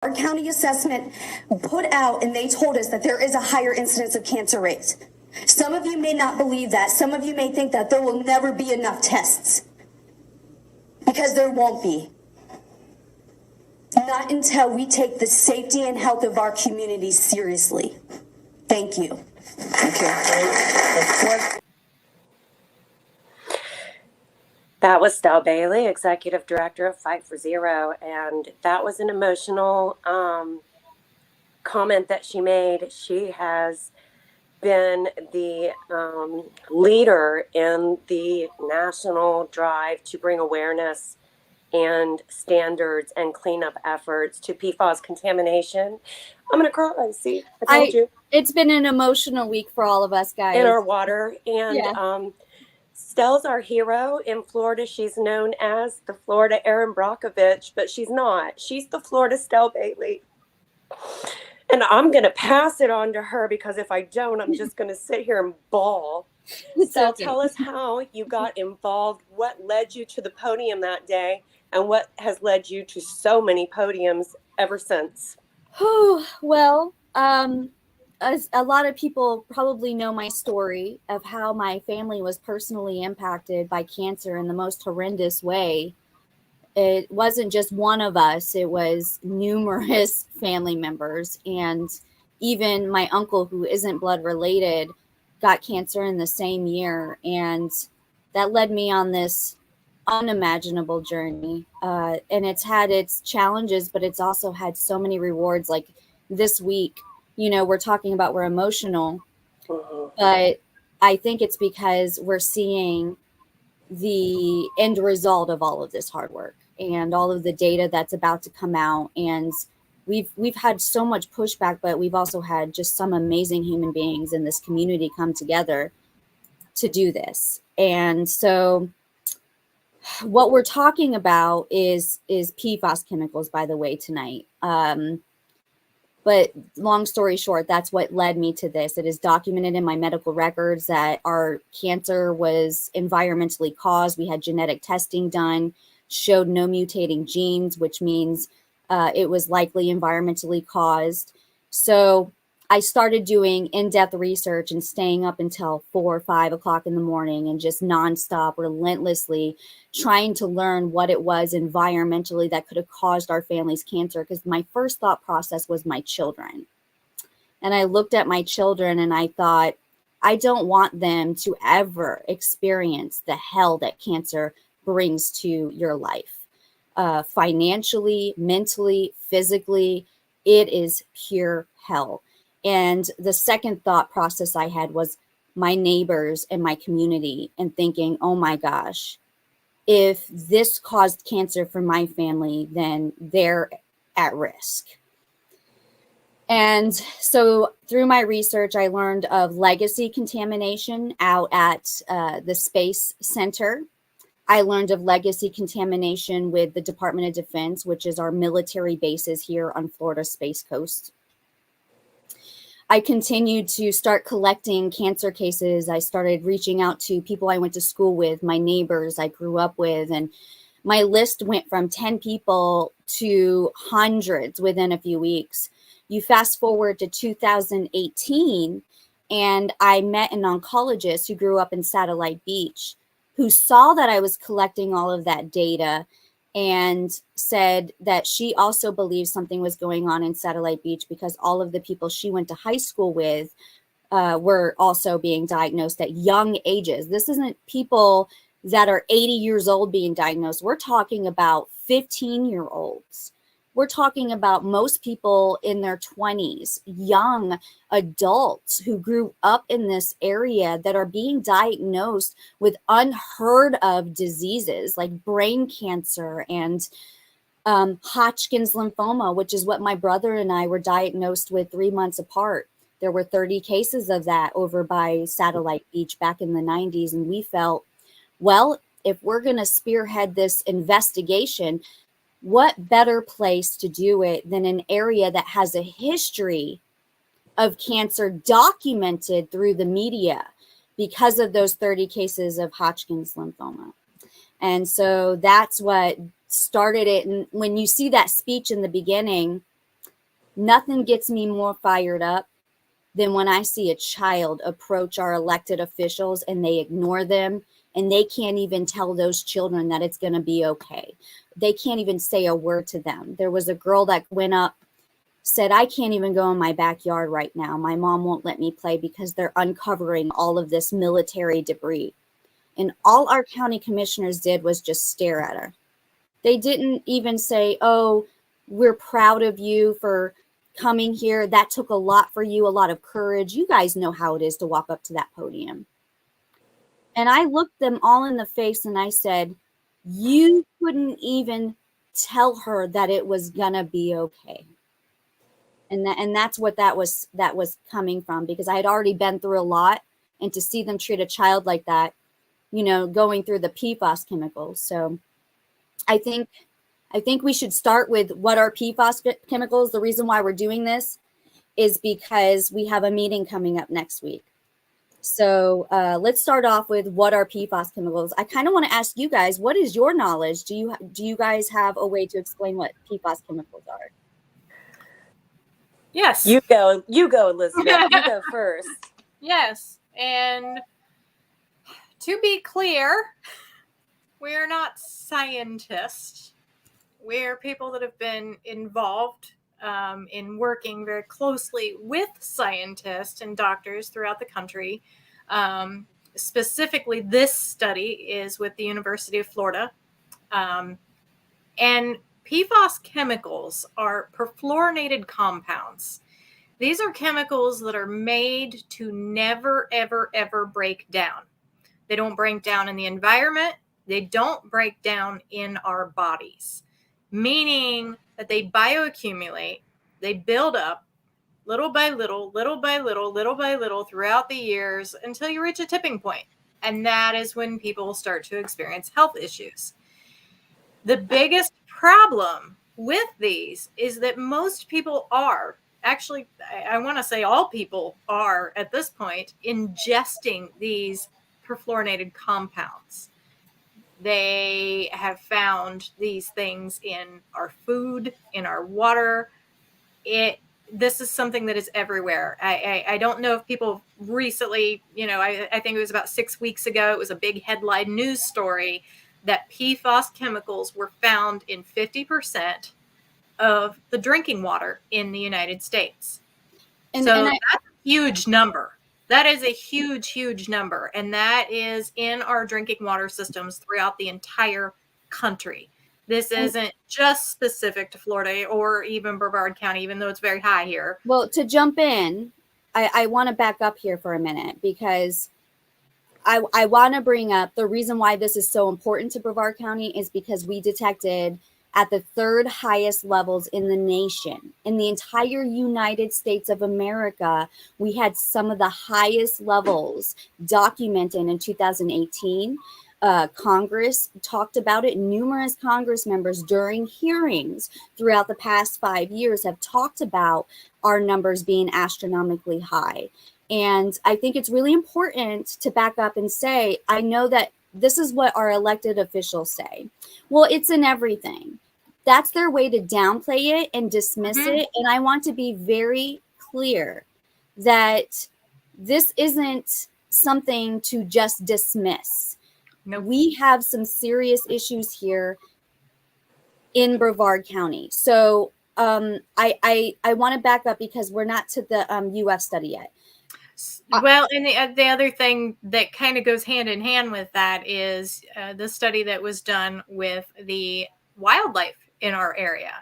Our county assessment put out, and they told us that there is a higher incidence of cancer rates. Some of you may not believe that. Some of you may think that there will never be enough tests, because there won't be. Not until we take the safety and health of our communities seriously. Thank you. Thank you. That was Stell Bailey, Executive Director of Fight for Zero, and that was an emotional comment that she made. She has been the leader in the national drive to bring awareness and standards and cleanup efforts to PFAS contamination. I'm going to cry. See, I told you. It's been an emotional week for all of us, guys. In our water. And Stell's our hero in Florida. She's known as the Florida Erin Brockovich, but she's not. She's the Florida Stell Bailey. And I'm going to pass it on to her, because if I don't, I'm just going to sit here and bawl. So tell us how you got involved, what led you to the podium that day, and what has led you to so many podiums ever since. Well, as a lot of people probably know my story of how my family was personally impacted by cancer in the most horrendous way. It wasn't just one of us, it was numerous family members. And even my uncle, who isn't blood related, got cancer in the same year. And that led me on this unimaginable journey. And it's had its challenges, but it's also had so many rewards. Like this week, we're talking about we're emotional, but I think it's because we're seeing the end result of all of this hard work and all of the data that's about to come out. And we've had so much pushback, but we've also had just some amazing human beings in this community come together to do this. And so what we're talking about is PFAS chemicals, by the way, tonight. But long story short, that's what led me to this. It is documented in my medical records that our cancer was environmentally caused. We had genetic testing done, showed no mutating genes, which means it was likely environmentally caused. So I started doing in-depth research and staying up until 4 or 5 o'clock in the morning and just nonstop, relentlessly trying to learn what it was environmentally that could have caused our family's cancer. Because my first thought process was my children. And I looked at my children and I thought, I don't want them to ever experience the hell that cancer brings to your life. Financially, mentally, physically, it is pure hell. And the second thought process I had was my neighbors and my community, and thinking, oh my gosh, if this caused cancer for my family, then they're at risk. And so through my research, I learned of legacy contamination out at the Space Center. I learned of legacy contamination with the Department of Defense, which is our military bases here on Florida's Space Coast. I continued to start collecting cancer cases. I started reaching out to people I went to school with, my neighbors I grew up with, and my list went from 10 people to hundreds within a few weeks. You fast forward to 2018, and I met an oncologist who grew up in Satellite Beach, who saw that I was collecting all of that data and said that she also believes something was going on in Satellite Beach, because all of the people she went to high school with were also being diagnosed at young ages. This isn't people that are 80 years old being diagnosed. We're talking about 15-year-olds. We're talking about most people in their 20s, young adults who grew up in this area that are being diagnosed with unheard of diseases like brain cancer and Hodgkin's lymphoma, which is what my brother and I were diagnosed with 3 months apart. There were 30 cases of that over by Satellite Beach back in the 90s. And we felt, well, if we're going to spearhead this investigation, what better place to do it than an area that has a history of cancer documented through the media because of those 30 cases of Hodgkin's lymphoma. And so that's what started it. And when you see that speech in the beginning, Nothing gets me more fired up than when I see a child approach our elected officials and they ignore them, and they can't even tell those children that it's going to be okay. They can't even say a word to them. There was a girl that went up, said, I can't even go in my backyard right now. My mom won't let me play because they're uncovering all of this military debris. And all our county commissioners did was just stare at her. They didn't even say, oh, we're proud of you for coming here. That took a lot for you, a lot of courage. You guys know how it is to walk up to that podium. And I looked them all in the face and I said, you couldn't even tell her that it was gonna be okay. And that's what that was coming from, because I had already been through a lot, and to see them treat a child like that, you know, going through the PFAS chemicals. So I think we should start with what are PFAS chemicals. The reason why we're doing this is because we have a meeting coming up next week. So let's start off with what are PFAS chemicals. I kind of want to ask you guys, what is your knowledge? Do you guys have a way to explain what PFAS chemicals are? Yes. You go, Elizabeth. You go first. Yes. And to be clear, we're not scientists. We're people that have been involved in working very closely with scientists and doctors throughout the country. Specifically, this study is with the University of Florida. And PFAS chemicals are perfluorinated compounds. These are chemicals that are made to never, ever, ever break down. They don't break down in the environment. They don't break down in our bodies, meaning that they bioaccumulate, they build up little by little, little by little, little by little throughout the years until you reach a tipping point. And that is when people start to experience health issues. The biggest problem with these is that most people are, actually, I want to say all people are at this point, ingesting these perfluorinated compounds. They have found these things in our food, in our water. This is something that is everywhere. I don't know if people recently, I think it was about 6 weeks ago, it was a big headline news story that PFAS chemicals were found in 50% of the drinking water in the United States. That's a huge number. That is a huge, huge number. And that is in our drinking water systems throughout the entire country. This isn't just specific to Florida or even Brevard County, even though it's very high here. Well, to jump in, I want to back up here for a minute, because I want to bring up the reason why this is so important to Brevard County is because we detected at the third highest levels in the nation, in the entire United States of America, we had some of the highest levels documented in 2018. Congress talked about it. Numerous Congress members during hearings throughout the past 5 years have talked about our numbers being astronomically high. And I think it's really important to back up and say, I know that this is what our elected officials say. Well, it's in everything. That's their way to downplay it and dismiss it. And I want to be very clear that this isn't something to just dismiss. Nope. We have some serious issues here in Brevard County. So I want to back up because we're not to the UF study yet. Well, and the other thing that kind of goes hand in hand with that is the study that was done with the wildlife in our area,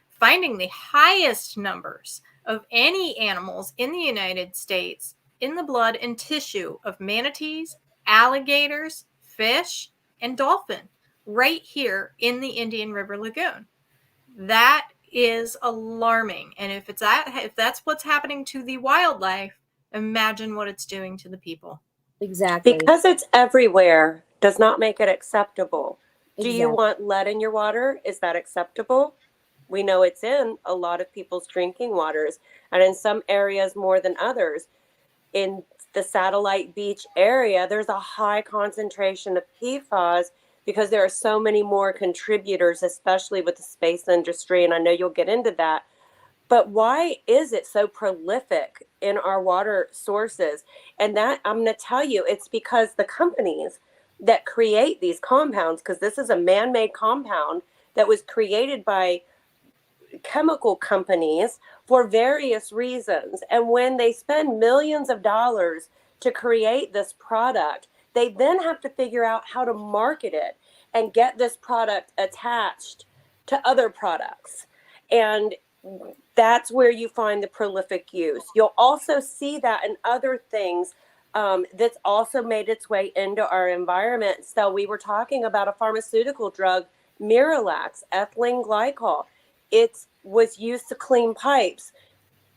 finding the highest numbers of any animals in the United States in the blood and tissue of manatees, alligators, fish, and dolphin right here in the Indian River Lagoon. That is alarming. And if that's what's happening to the wildlife, imagine what it's doing to the people. Exactly. Because it's everywhere does not make it acceptable. Exactly. Do you want lead in your water? Is that acceptable? We know it's in a lot of people's drinking waters, and in some areas more than others. In the Satellite Beach area, there's a high concentration of PFAS because there are so many more contributors, especially with the space industry, and I know you'll get into that. But why is it so prolific in our water sources? And that, I'm going to tell you, it's because the companies that create these compounds, because this is a man-made compound that was created by chemical companies for various reasons. And when they spend millions of dollars to create this product, they then have to figure out how to market it and get this product attached to other products. And that's where you find the prolific use. You'll also see that in other things that's also made its way into our environment. So we were talking about a pharmaceutical drug, Miralax, ethylene glycol. It was used to clean pipes.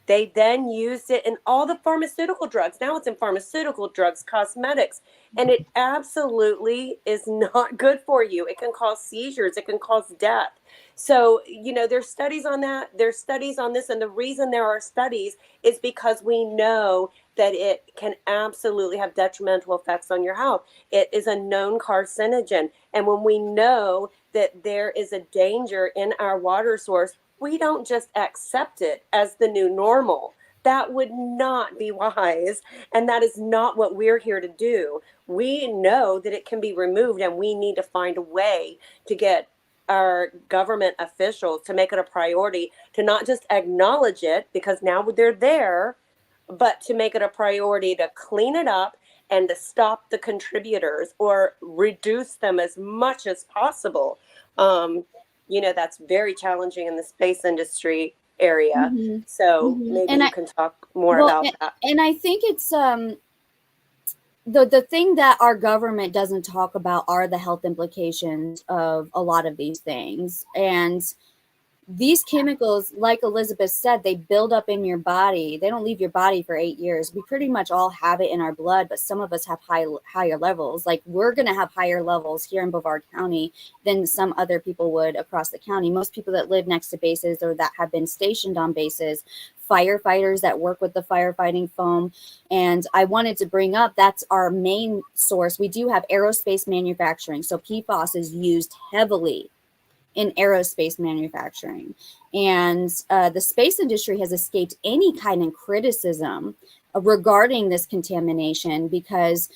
They then used it in all the pharmaceutical drugs. Now it's in pharmaceutical drugs, cosmetics, and it absolutely is not good for you. It can cause seizures. It can cause death. So, there's studies on that. There's studies on this. And the reason there are studies is because we know that it can absolutely have detrimental effects on your health. It is a known carcinogen. And when we know that there is a danger in our water source, we don't just accept it as the new normal. That would not be wise. And that is not what we're here to do. We know that it can be removed, and we need to find a way to get our government officials to make it a priority to not just acknowledge it because now they're there, but to make it a priority to clean it up and to stop the contributors or reduce them as much as possible. That's very challenging in the space industry area. Mm-hmm. So Mm-hmm. maybe And you can talk more about that. And I think it's the thing that our government doesn't talk about are the health implications of a lot of these things. And these chemicals, like Elizabeth said, they build up in your body. They don't leave your body for 8 years. We pretty much all have it in our blood, but some of us have higher levels. Like, we're going to have higher levels here in Brevard County than some other people would across the county. Most people that live next to bases or that have been stationed on bases, firefighters that work with the firefighting foam. And I wanted to bring up, that's our main source. We do have aerospace manufacturing. So PFAS is used heavily in aerospace manufacturing. And the space industry has escaped any kind of criticism regarding this contamination because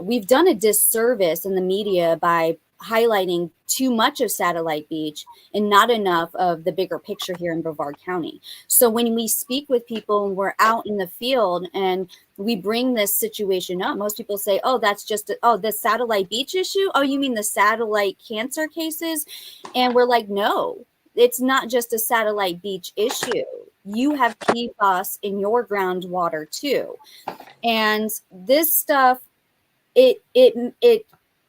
we've done a disservice in the media by highlighting too much of Satellite Beach and not enough of the bigger picture here in Brevard County. So when we speak with people and we're out in the field and we bring this situation up, most people say, oh, that's just, the Satellite Beach issue? Oh, you mean the satellite cancer cases? And we're like, no, it's not just a Satellite Beach issue. You have PFAS in your groundwater too. And this stuff, it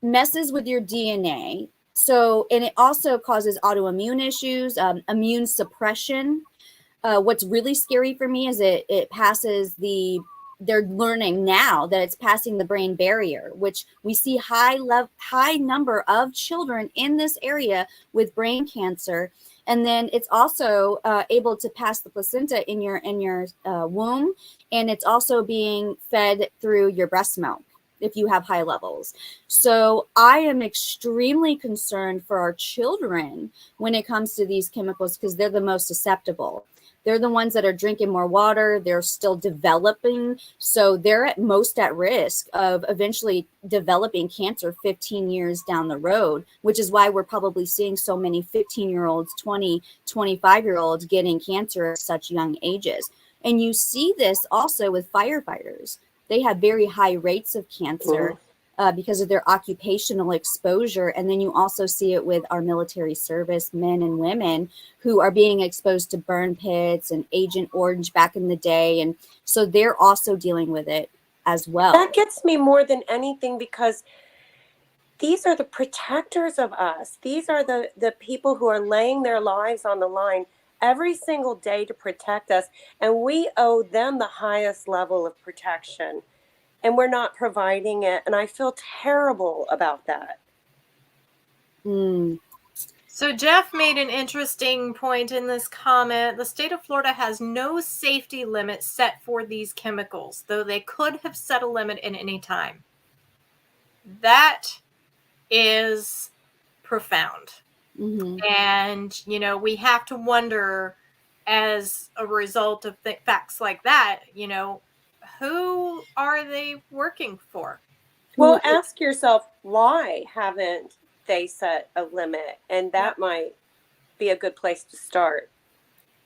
messes with your DNA. So, and it also causes autoimmune issues, immune suppression. What's really scary for me is it passes they're learning now that it's passing the brain barrier, which we see high number of children in this area with brain cancer. And then it's also able to pass the placenta in your womb. And it's also being fed through your breast milk if you have high levels. So I am extremely concerned for our children when it comes to these chemicals because they're the most susceptible. They're the ones that are drinking more water. They're still developing. So they're most at risk of eventually developing cancer 15 years down the road, which is why we're probably seeing so many 15-year-olds, 20, 25-year-olds getting cancer at such young ages. And you see this also with firefighters. They have very high rates of cancer because of their occupational exposure. And then you also see it with our military service men and women who are being exposed to burn pits and Agent Orange back in the day. And so they're also dealing with it as well. That gets me more than anything because these are the protectors of us. These are the people who are laying their lives on the line every single day to protect us. And we owe them the highest level of protection. And we're not providing it. And I feel terrible about that. So Jeff made an interesting point in this comment. The state of Florida has no safety limit set for these chemicals, though they could have set a limit at any time. That is profound. And, we have to wonder as a result of facts like that, who are they working for? Well, ask yourself, why haven't they set a limit? And that might be a good place to start.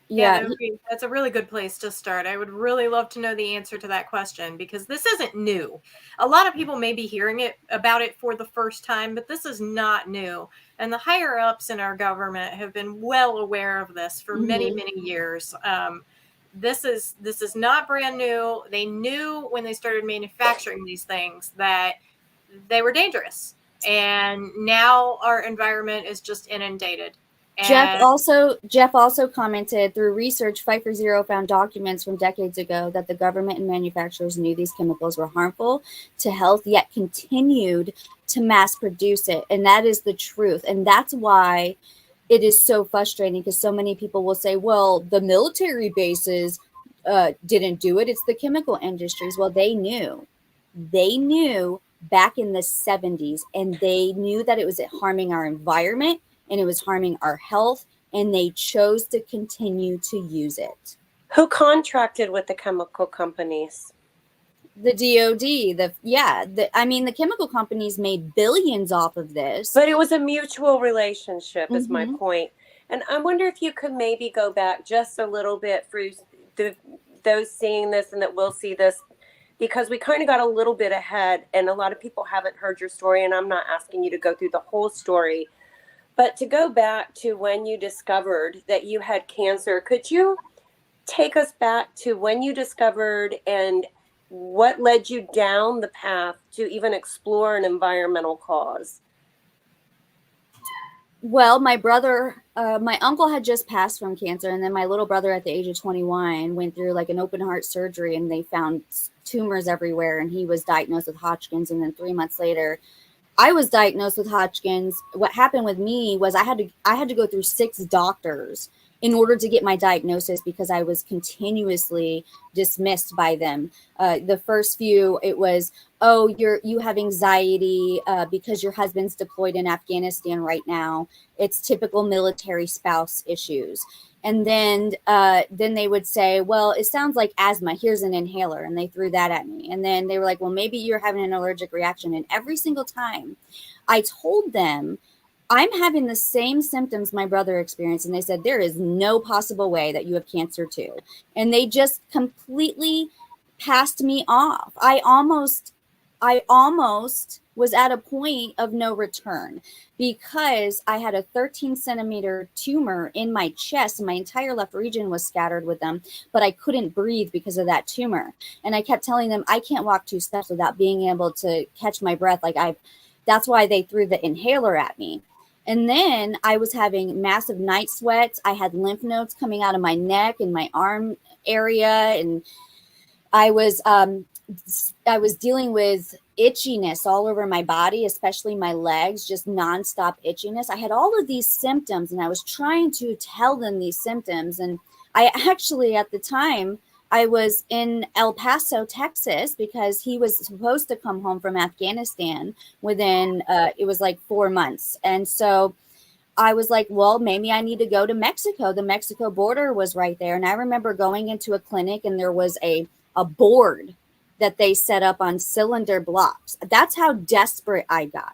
Yeah, that's a really good place to start. I would really love to know the answer to that question, because this isn't new. A lot of people may be hearing about it for the first time, but this is not new. And the higher ups in our government have been well aware of this for many, many years. This is not brand new. They knew when they started manufacturing these things that they were dangerous. And now our environment is just inundated. Jeff also commented, through research, Fight for Zero found documents from decades ago that the government and manufacturers knew these chemicals were harmful to health, yet continued to mass produce it. And that is the truth. And that's why it is so frustrating, because so many people will say, well, the military bases didn't do it. It's the chemical industries. Well, they knew back in the 70s, and they knew that it was harming our environment and it was harming our health, and they chose to continue to use it. Who contracted with the chemical companies? The DOD, the chemical companies made billions off of this. But it was a mutual relationship, is my point. And I wonder if you could maybe go back just a little bit for those seeing this and that will see this, because we kind of got a little bit ahead, and a lot of people haven't heard your story, and I'm not asking you to go through the whole story. But to go back to when you discovered that you had cancer, could you take us back to when you discovered and what led you down the path to even explore an environmental cause? Well, my uncle had just passed from cancer, and then my little brother at the age of 21 went through like an open heart surgery, and they found tumors everywhere, and he was diagnosed with Hodgkin's. And then 3 months later, I was diagnosed with Hodgkin's. What happened with me was I had to go through 6 doctors in order to get my diagnosis, because I was continuously dismissed by them. The first few, it was, oh, you have anxiety because your husband's deployed in Afghanistan right now. It's typical military spouse issues. And then they would say, well, it sounds like asthma. Here's an inhaler. And they threw that at me. And then they were like, well, maybe you're having an allergic reaction. And every single time I told them, I'm having the same symptoms my brother experienced. And they said, there is no possible way that you have cancer too. And they just completely passed me off. I almost was at a point of no return, because I had a 13-centimeter tumor in my chest, and my entire left region was scattered with them, but I couldn't breathe because of that tumor. And I kept telling them, I can't walk 2 steps without being able to catch my breath. That's why they threw the inhaler at me. And then I was having massive night sweats. I had lymph nodes coming out of my neck and my arm area. And I was dealing with itchiness all over my body, especially my legs, just nonstop itchiness. I had all of these symptoms, and I was trying to tell them these symptoms. And I actually, at the time, I was in El Paso, Texas, because he was supposed to come home from Afghanistan within, it was like 4 months. And so I was like, well, maybe I need to go to Mexico. The Mexico border was right there. And I remember going into a clinic, and there was a board that they set up on cylinder blocks. That's how desperate I got.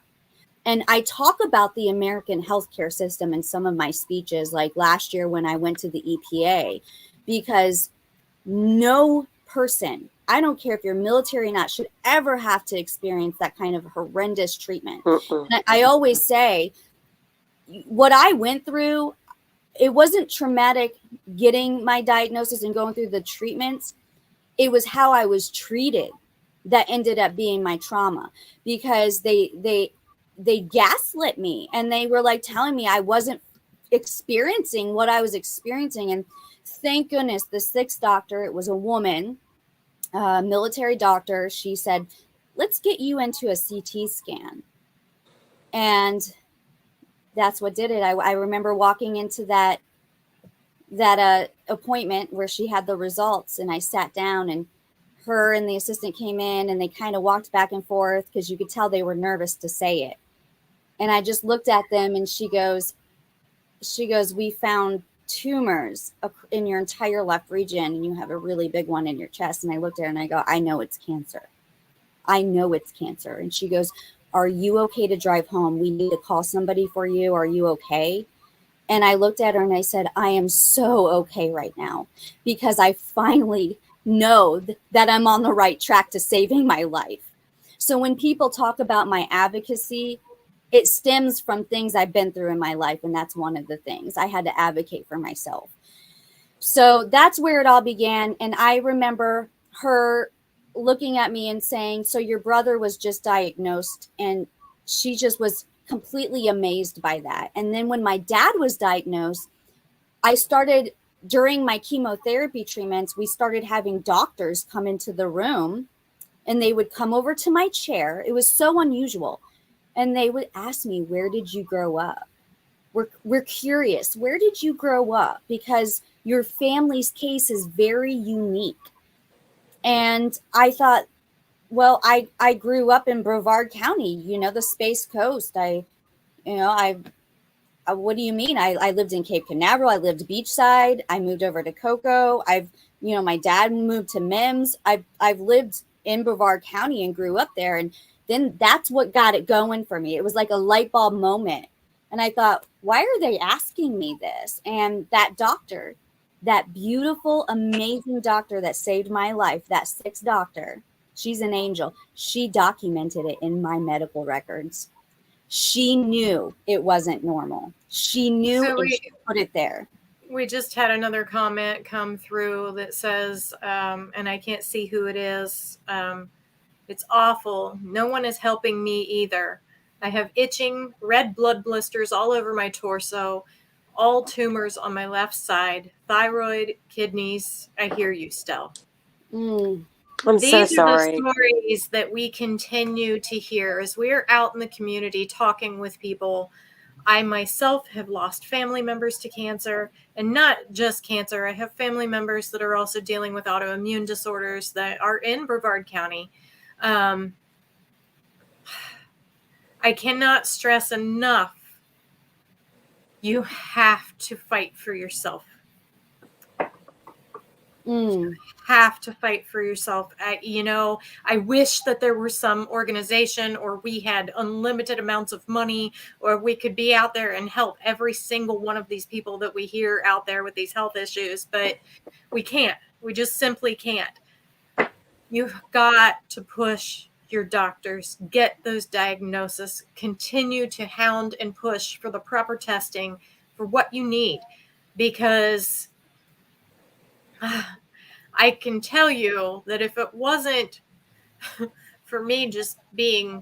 And I talk about the American healthcare system in some of my speeches, like last year when I went to the EPA, because no person, I don't care if you're military or not, should ever have to experience that kind of horrendous treatment. And I always say, what I went through, it wasn't traumatic getting my diagnosis and going through the treatments. It was how I was treated that ended up being my trauma, because they gaslit me, and they were like telling me I wasn't experiencing what I was experiencing. And thank goodness the 6th doctor, it was a woman, military doctor. She said, let's get you into a CT scan. And that's what did it. I remember walking into that appointment where she had the results, and I sat down, and her and the assistant came in, and they kind of walked back and forth, because you could tell they were nervous to say it. And I just looked at them, and she goes, we found tumors in your entire left region, and you have a really big one in your chest. And I looked at her and I go, I know it's cancer. I know it's cancer. And she goes, are you okay to drive home? We need to call somebody for you. Are you okay? And I looked at her and I said, I am so okay right now, because I finally know that I'm on the right track to saving my life. So when people talk about my advocacy, it stems from things I've been through in my life. And that's one of the things I had to advocate for myself. So that's where it all began. And I remember her looking at me and saying, so your brother was just diagnosed. And she just was completely amazed by that. And then when my dad was diagnosed, I started, during my chemotherapy treatments, we started having doctors come into the room, and they would come over to my chair. It was so unusual. And they would ask me, where did you grow up? We're curious. Where did you grow up? Because your family's case is very unique. And I thought, well, I grew up in Brevard County, the Space Coast. What do you mean? I lived in Cape Canaveral. I lived beachside. I moved over to Cocoa. My dad moved to Mims. I've lived in Brevard County and grew up there. And then that's what got it going for me. It was like a light bulb moment. And I thought, why are they asking me this? And that doctor, that beautiful, amazing doctor that saved my life, that 6th doctor, she's an angel. She documented it in my medical records. She knew it wasn't normal. She knew, so she put it there. We just had another comment come through that says, and I can't see who it is. It's awful. No one is helping me either. I have itching, red blood blisters all over my torso, all tumors on my left side, thyroid, kidneys. I hear you, Stell. I'm These so are sorry. the stories that we continue to hear as we're out in the community talking with people. I myself have lost family members to cancer, and not just cancer. I have family members that are also dealing with autoimmune disorders that are in Brevard County. I cannot stress enough, you have to fight for yourself. You have to fight for yourself. I wish that there were some organization, or we had unlimited amounts of money, or we could be out there and help every single one of these people that we hear out there with these health issues, but we can't. We just simply can't. You've got to push your doctors, get those diagnoses, continue to hound and push for the proper testing for what you need, because I can tell you that if it wasn't for me just being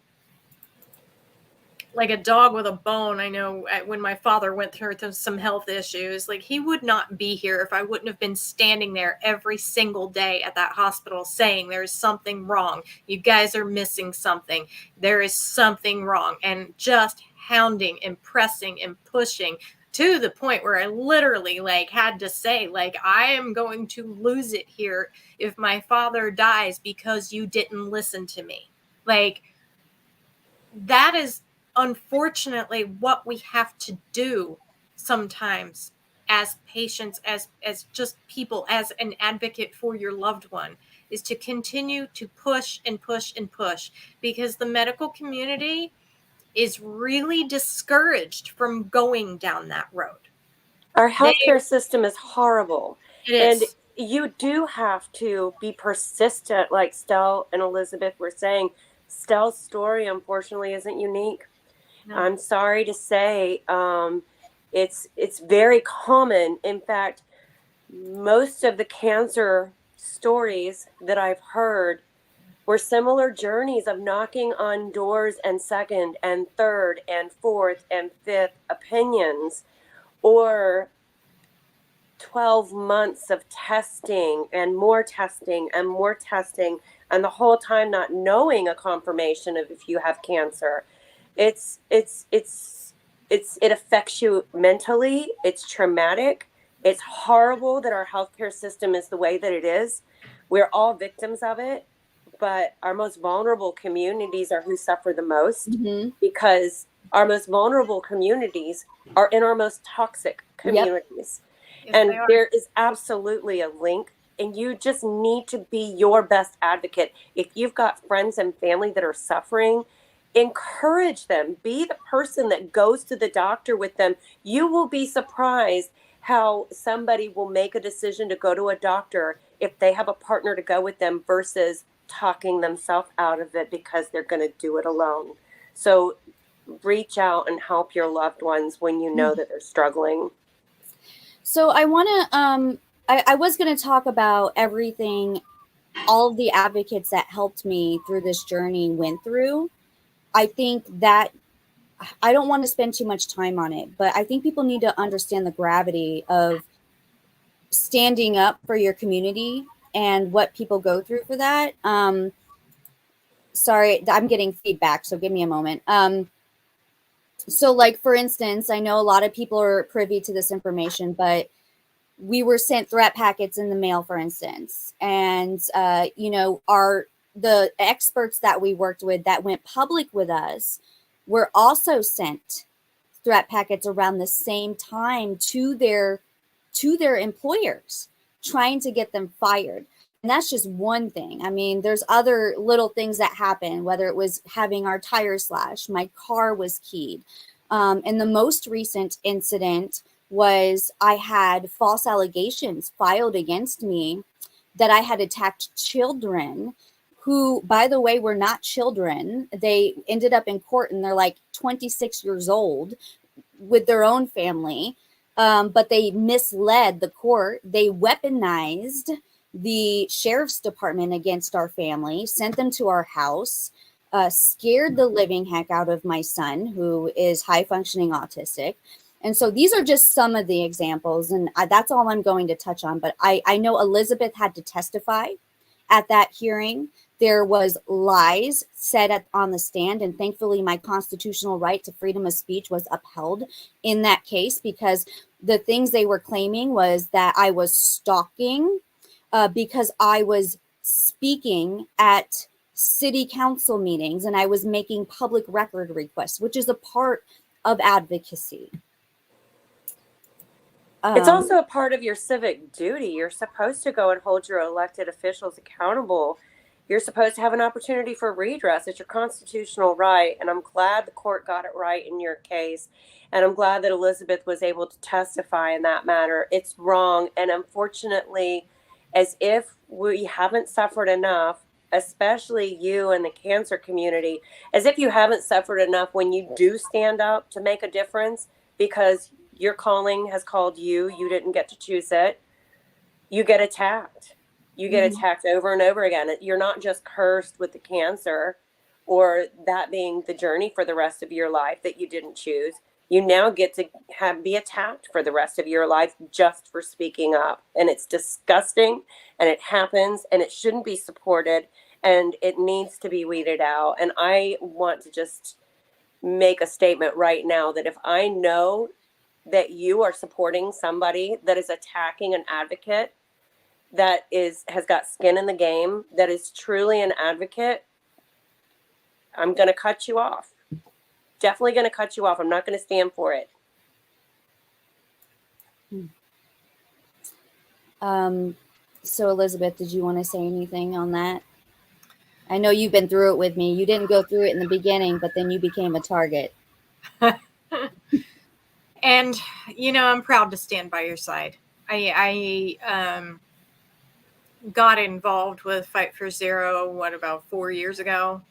like a dog with a bone, I know when my father went through some health issues, like, he would not be here if I wouldn't have been standing there every single day at that hospital saying there's something wrong. You guys are missing something. There is something wrong. And just hounding and pressing and pushing to the point where I literally had to say, I am going to lose it here if my father dies because you didn't listen to me. That is unfortunately what we have to do sometimes as patients, as just people, as an advocate for your loved one, is to continue to push and push and push, because the medical community is really discouraged from going down that road. Our healthcare system is horrible. It is. And you do have to be persistent, like Stell and Elizabeth were saying. Stell's story, unfortunately, isn't unique. No. I'm sorry to say, it's very common. In fact, most of the cancer stories that I've heard were similar journeys of knocking on doors and second and third and fourth and fifth opinions, or 12 months of testing and more testing and more testing, and the whole time not knowing a confirmation of if you have cancer. It affects you mentally. It's traumatic. It's horrible that our healthcare system is the way that it is. We're all victims of it, but our most vulnerable communities are who suffer the most, because our most vulnerable communities are in our most toxic communities. Yep. Yes, And they are. there is absolutely a link, and you just need to be your best advocate. If you've got friends and family that are suffering, encourage them. Be the person that goes to the doctor with them. You will be surprised how somebody will make a decision to go to a doctor if they have a partner to go with them versus talking themselves out of it because they're going to do it alone. So reach out and help your loved ones when you know that they're struggling. So I want to, I was going to talk about everything all of the advocates that helped me through this journey went through. I think that I don't want to spend too much time on it, but I think people need to understand the gravity of standing up for your community and what people go through for that. Sorry, I'm getting feedback, so give me a moment. So like, for instance, I know a lot of people are privy to this information, but we were sent threat packets in the mail, for instance. And, you know, the experts that we worked with that went public with us were also sent threat packets around the same time to their employers, trying to get them fired. And that's just one thing. I mean, there's other little things that happen, whether it was having our tires slashed, my car was keyed. And the most recent incident was I had false allegations filed against me that I had attacked children who, by the way, were not children. They ended up in court and they're like 26 years old with their own family. But they misled the court. They weaponized the sheriff's department against our family, sent them to our house, scared the living heck out of my son, who is high functioning autistic. And so these are just some of the examples, and that's all I'm going to touch on. But I know Elizabeth had to testify at that hearing. There was lies said on the stand, and thankfully my constitutional right to freedom of speech was upheld in that case, because the things they were claiming was that I was stalking because I was speaking at city council meetings and I was making public record requests, which is a part of advocacy. It's also a part of your civic duty. You're supposed to go and hold your elected officials accountable. You're supposed to have an opportunity for redress. It's your constitutional right. And I'm glad the court got it right in your case. And I'm glad that Elizabeth was able to testify in that matter. It's wrong. And unfortunately, as if we haven't suffered enough, especially you and the cancer community, as if you haven't suffered enough when you do stand up to make a difference because your calling has called you, you didn't get to choose it, you get attacked. You get attacked over and over again. You're not just cursed with the cancer or that being the journey for the rest of your life that you didn't choose. You now get to be attacked for the rest of your life just for speaking up. And it's disgusting, and it happens, and it shouldn't be supported, and it needs to be weeded out. And I want to just make a statement right now that if I know that you are supporting somebody that is attacking an advocate that has got skin in the game, that is truly an advocate, I'm going to cut you off. Definitely going to cut you off. I'm not going to stand for it. So Elizabeth, did you want to say anything on that? I know you've been through it with me. You didn't go through it in the beginning, but then you became a target. And, you know, I'm proud to stand by your side. I got involved with Fight for Zero, about 4 years ago.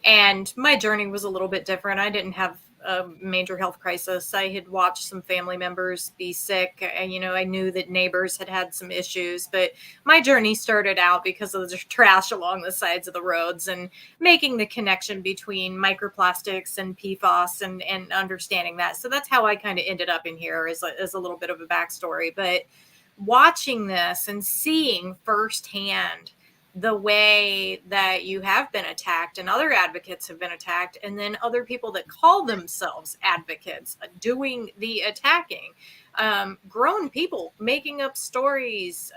And my journey was a little bit different. I didn't have a major health crisis. I had watched some family members be sick. And, you know, I knew that neighbors had some issues. But my journey started out because of the trash along the sides of the roads and making the connection between microplastics and PFAS and understanding that. So that's how I kind of ended up in here as a little bit of a backstory. But watching this and seeing firsthand the way that you have been attacked and other advocates have been attacked, and then other people that call themselves advocates doing the attacking, grown people making up stories,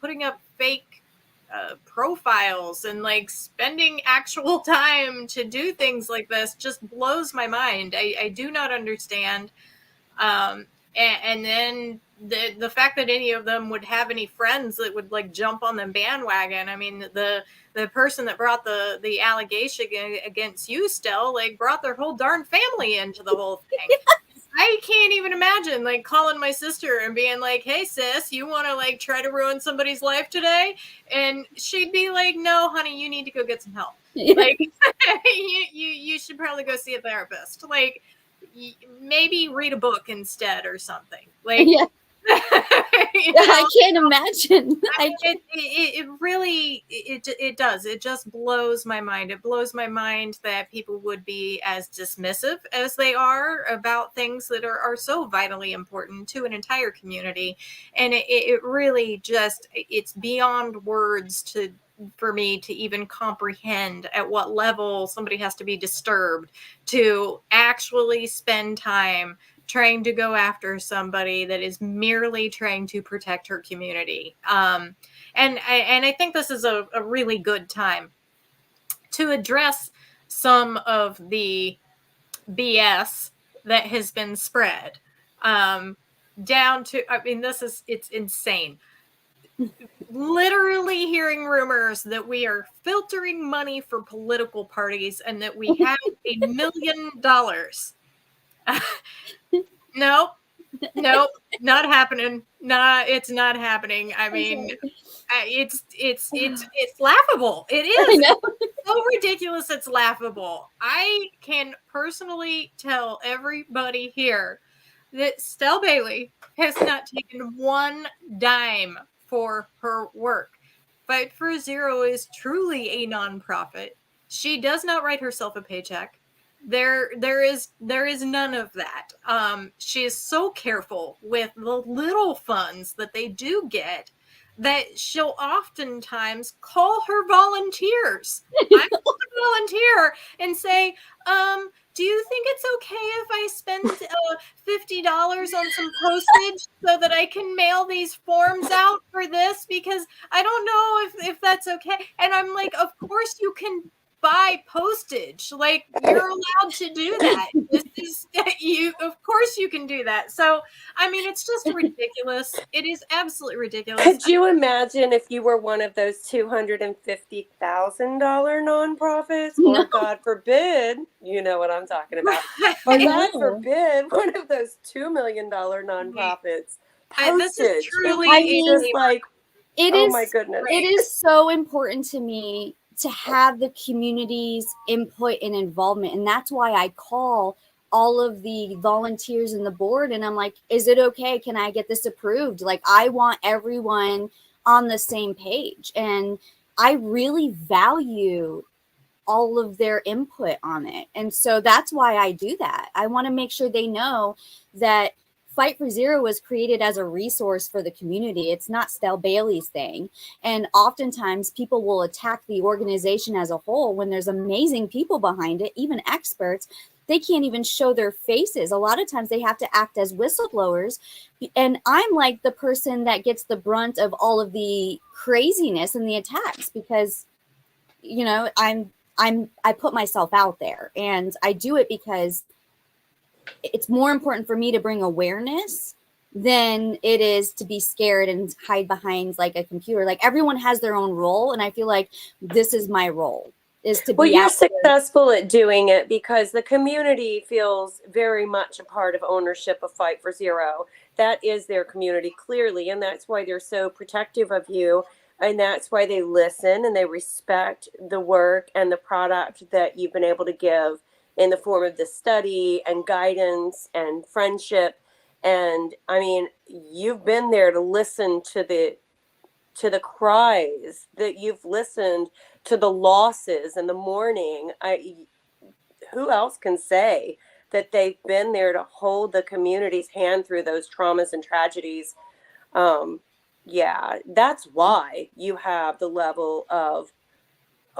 putting up fake profiles and like spending actual time to do things like this just blows my mind. I do not understand. And then the fact that any of them would have any friends that would like jump on the bandwagon. I mean, the person that brought the allegation against you, Stell, like brought their whole darn family into the whole thing. I can't even imagine like calling my sister and being like, "Hey sis, you want to like try to ruin somebody's life today?" And she'd be like, "No, honey, you need to go get some help. Like you should probably go see a therapist. Like maybe read a book instead or something." Like Yeah. you know? I can't imagine. I mean, it really it does. It just blows my mind. It blows my mind that people would be as dismissive as they are about things that are so vitally important to an entire community. And it really just, it's beyond words for me to even comprehend at what level somebody has to be disturbed to actually spend time trying to go after somebody that is merely trying to protect her community. And I think this is a really good time to address some of the BS that has been spread down to, I mean, it's insane. Literally hearing rumors that we are filtering money for political parties and that we have $1 million. Nope, not happening. Nah, it's not happening. I mean, it's laughable. It is. It's so ridiculous. It's laughable. I can personally tell everybody here that Stell Bailey has not taken one dime for her work. Fight for Zero is truly a nonprofit. She does not write herself a paycheck. There is none of that. She is so careful with the little funds that they do get that she'll oftentimes call her volunteers. I will volunteer and say, do you think it's okay if I spend $50 on some postage so that I can mail these forms out for this? Because I don't know if that's okay. And I'm like, of course you can buy postage. Like, you're allowed to do that. This is you, of course you can do that. So I mean, it's just ridiculous. It is absolutely ridiculous. Could you imagine if you were one of those $250,000 nonprofits, or God forbid, you know what I'm talking about, or God forbid, one of those $2 million nonprofits? This is truly, I mean, just like, my goodness, it is so important to me to have the community's input and involvement. And that's why I call all of the volunteers in the board and I'm like, is it okay? Can I get this approved? Like, I want everyone on the same page. And I really value all of their input on it. And so that's why I do that. I want to make sure they know that Fight for Zero was created as a resource for the community. It's not Stell Bailey's thing. And oftentimes people will attack the organization as a whole when there's amazing people behind it, even experts. They can't even show their faces. A lot of times they have to act as whistleblowers. And I'm like the person that gets the brunt of all of the craziness and the attacks because, you know, I put myself out there and I do it because it's more important for me to bring awareness than it is to be scared and hide behind like a computer. Like, everyone has their own role. And I feel like this is my role, is to be. Well, you're successful at doing it because the community feels very much a part of ownership of Fight for Zero. That is their community, clearly. And that's why they're so protective of you. And that's why they listen and they respect the work and the product that you've been able to give in the form of the study and guidance and friendship. And I mean, you've been there to listen to the cries, that you've listened to the losses and the mourning. Who else can say that they've been there to hold the community's hand through those traumas and tragedies? Yeah, that's why you have the level of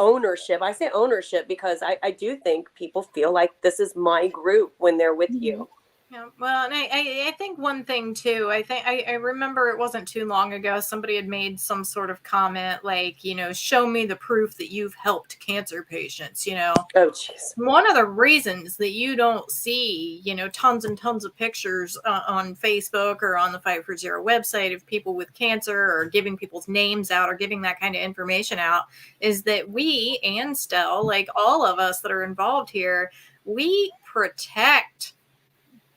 ownership. I say ownership because I do think people feel like this is my group when they're with you. Yeah, well, and I think one thing too, I remember it wasn't too long ago, somebody had made some sort of comment like, show me the proof that you've helped cancer patients. Oh, jeez. One of the reasons that you don't see, tons and tons of pictures on Facebook or on the Fight for Zero website of people with cancer or giving people's names out or giving that kind of information out is that we and Stell, like all of us that are involved here, we protect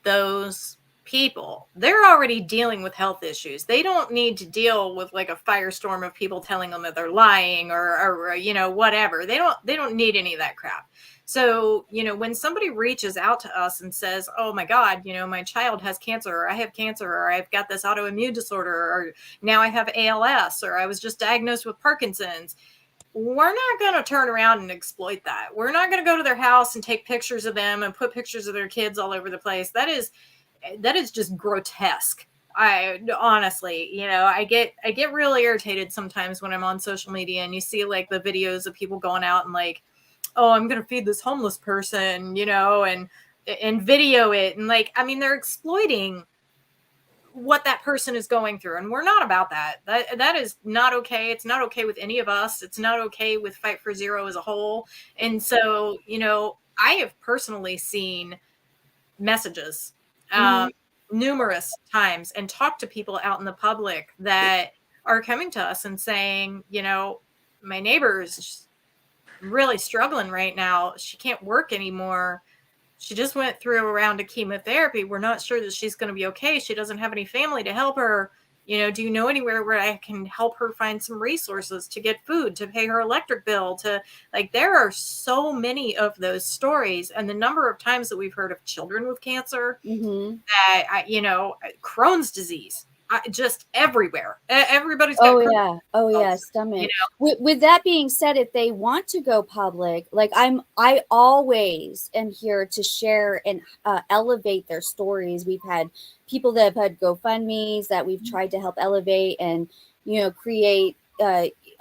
those people. They're already dealing with health issues. They don't need to deal with like a firestorm of people telling them that they're lying or whatever. They don't need any of that crap. So, when somebody reaches out to us and says, "Oh my God, my child has cancer, or I have cancer, or I've got this autoimmune disorder, or now I have ALS, or I was just diagnosed with Parkinson's," we're not going to turn around and exploit that. We're not going to go to their house and take pictures of them and put pictures of their kids all over the place. That is just grotesque. I honestly, I get really irritated sometimes when I'm on social media and you see like the videos of people going out and like, oh, I'm going to feed this homeless person, and video it. And like, I mean, they're exploiting what that person is going through, and we're not about that. That is not okay. It's not okay with any of us. It's not okay with Fight for Zero as a whole. And so, I have personally seen messages numerous times and talked to people out in the public that are coming to us and saying, my neighbor is really struggling right now. She can't work anymore. She just went through a round of chemotherapy. We're not sure that she's going to be okay. She doesn't have any family to help her. Do you know anywhere where I can help her find some resources to get food, to pay her electric bill, there are so many of those stories. And the number of times that we've heard of children with cancer, Crohn's disease, just everywhere. Everybody's got stomach. With that being said, if they want to go public, like I always am here to share and elevate their stories. We've had people that have had GoFundMe's that we've tried to help elevate and create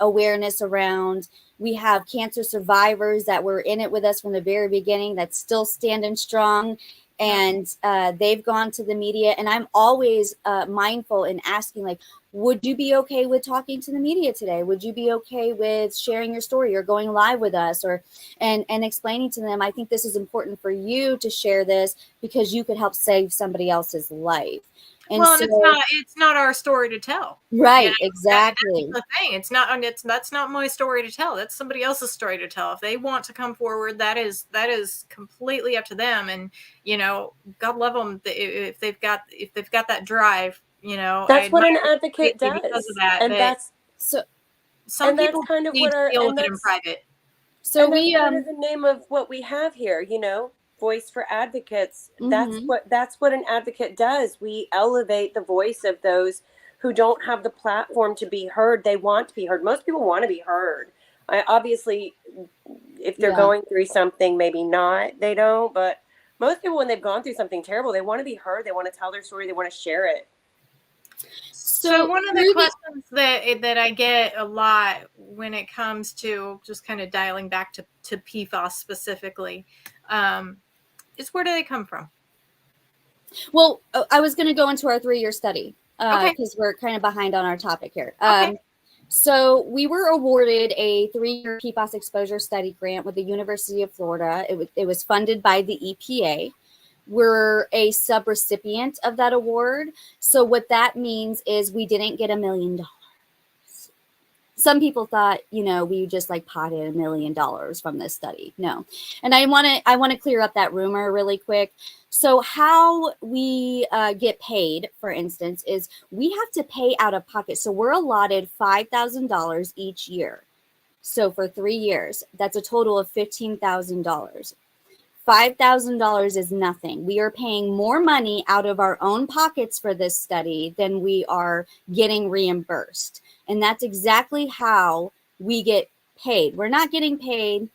awareness around. We have cancer survivors that were in it with us from the very beginning that's still standing strong. And they've gone to the media, and I'm always mindful in asking, like, would you be okay with talking to the media today? Would you be okay with sharing your story or going live with us and explaining to them, I think this is important for you to share this because you could help save somebody else's life. And well, and it's not our story to tell. Right, exactly. That's the thing. That's not my story to tell. That's somebody else's story to tell. If they want to come forward, that is completely up to them. And God love them if they've got that drive. That's what an advocate does, because of that. And that's so. Some people kind of need to deal with it in private. So that's kind of the name of what we have here. Voice for advocates. That's what an advocate does. We elevate the voice of those who don't have the platform to be heard. They want to be heard. Most people want to be heard. Obviously, if they're going through something, maybe not. They don't. But most people, when they've gone through something terrible, they want to be heard. They want to tell their story. They want to share it. So one of the questions that I get a lot when it comes to just kind of dialing back to PFAS specifically, is where do they come from? Well, I was going to go into our 3-year study because we're kind of behind on our topic here. So we were awarded a 3-year PFAS exposure study grant with the University of Florida. It was funded by the EPA. We're a subrecipient of that award. So what that means is we didn't get $1 million. Some people thought, we just like potted $1 million from this study. No. And I want to clear up that rumor really quick. So how we get paid, for instance, is we have to pay out of pocket. So we're allotted $5,000 each year. So for 3 years, that's a total of $15,000. $5,000 is nothing. We are paying more money out of our own pockets for this study than we are getting reimbursed. And that's exactly how we get paid. We're not getting paid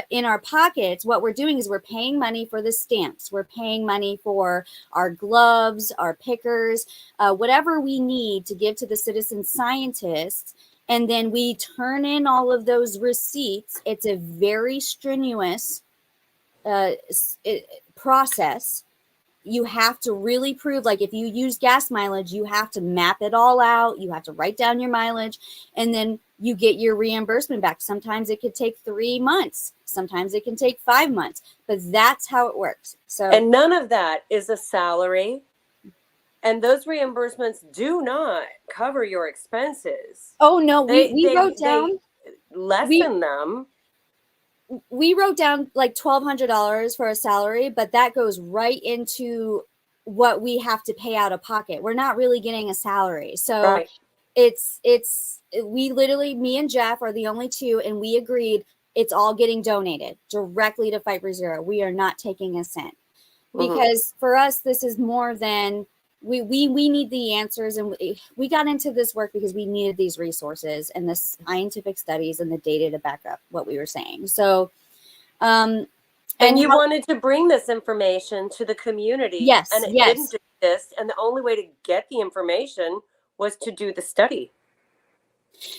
in our pockets. What we're doing is we're paying money for the stamps. We're paying money for our gloves, our pickers, whatever we need to give to the citizen scientists. And then we turn in all of those receipts. It's a very strenuous process. you have to really prove, like if you use gas mileage, you have to map it all out. You have to write down your mileage, and then you get your reimbursement back. Sometimes it could take 3 months. Sometimes it can take 5 months, but that's how it works. So, And none of that is a salary. And those reimbursements do not cover your expenses. oh no, we wrote down, lessen them. we wrote down like $1,200 for a salary, but that goes right into what we have to pay out of pocket. We're not really getting a salary. So Right. we literally, me and Jeff are the only two, and we agreed it's all getting donated directly to Fight for Zero. We are not taking a cent, because for us, this is more than we need the answers. And we got into this work because we needed these resources and the scientific studies and the data to back up what we were saying. So, and you wanted to bring this information to the community. Yes, and it yes. didn't exist. And the only way to get the information was to do the study.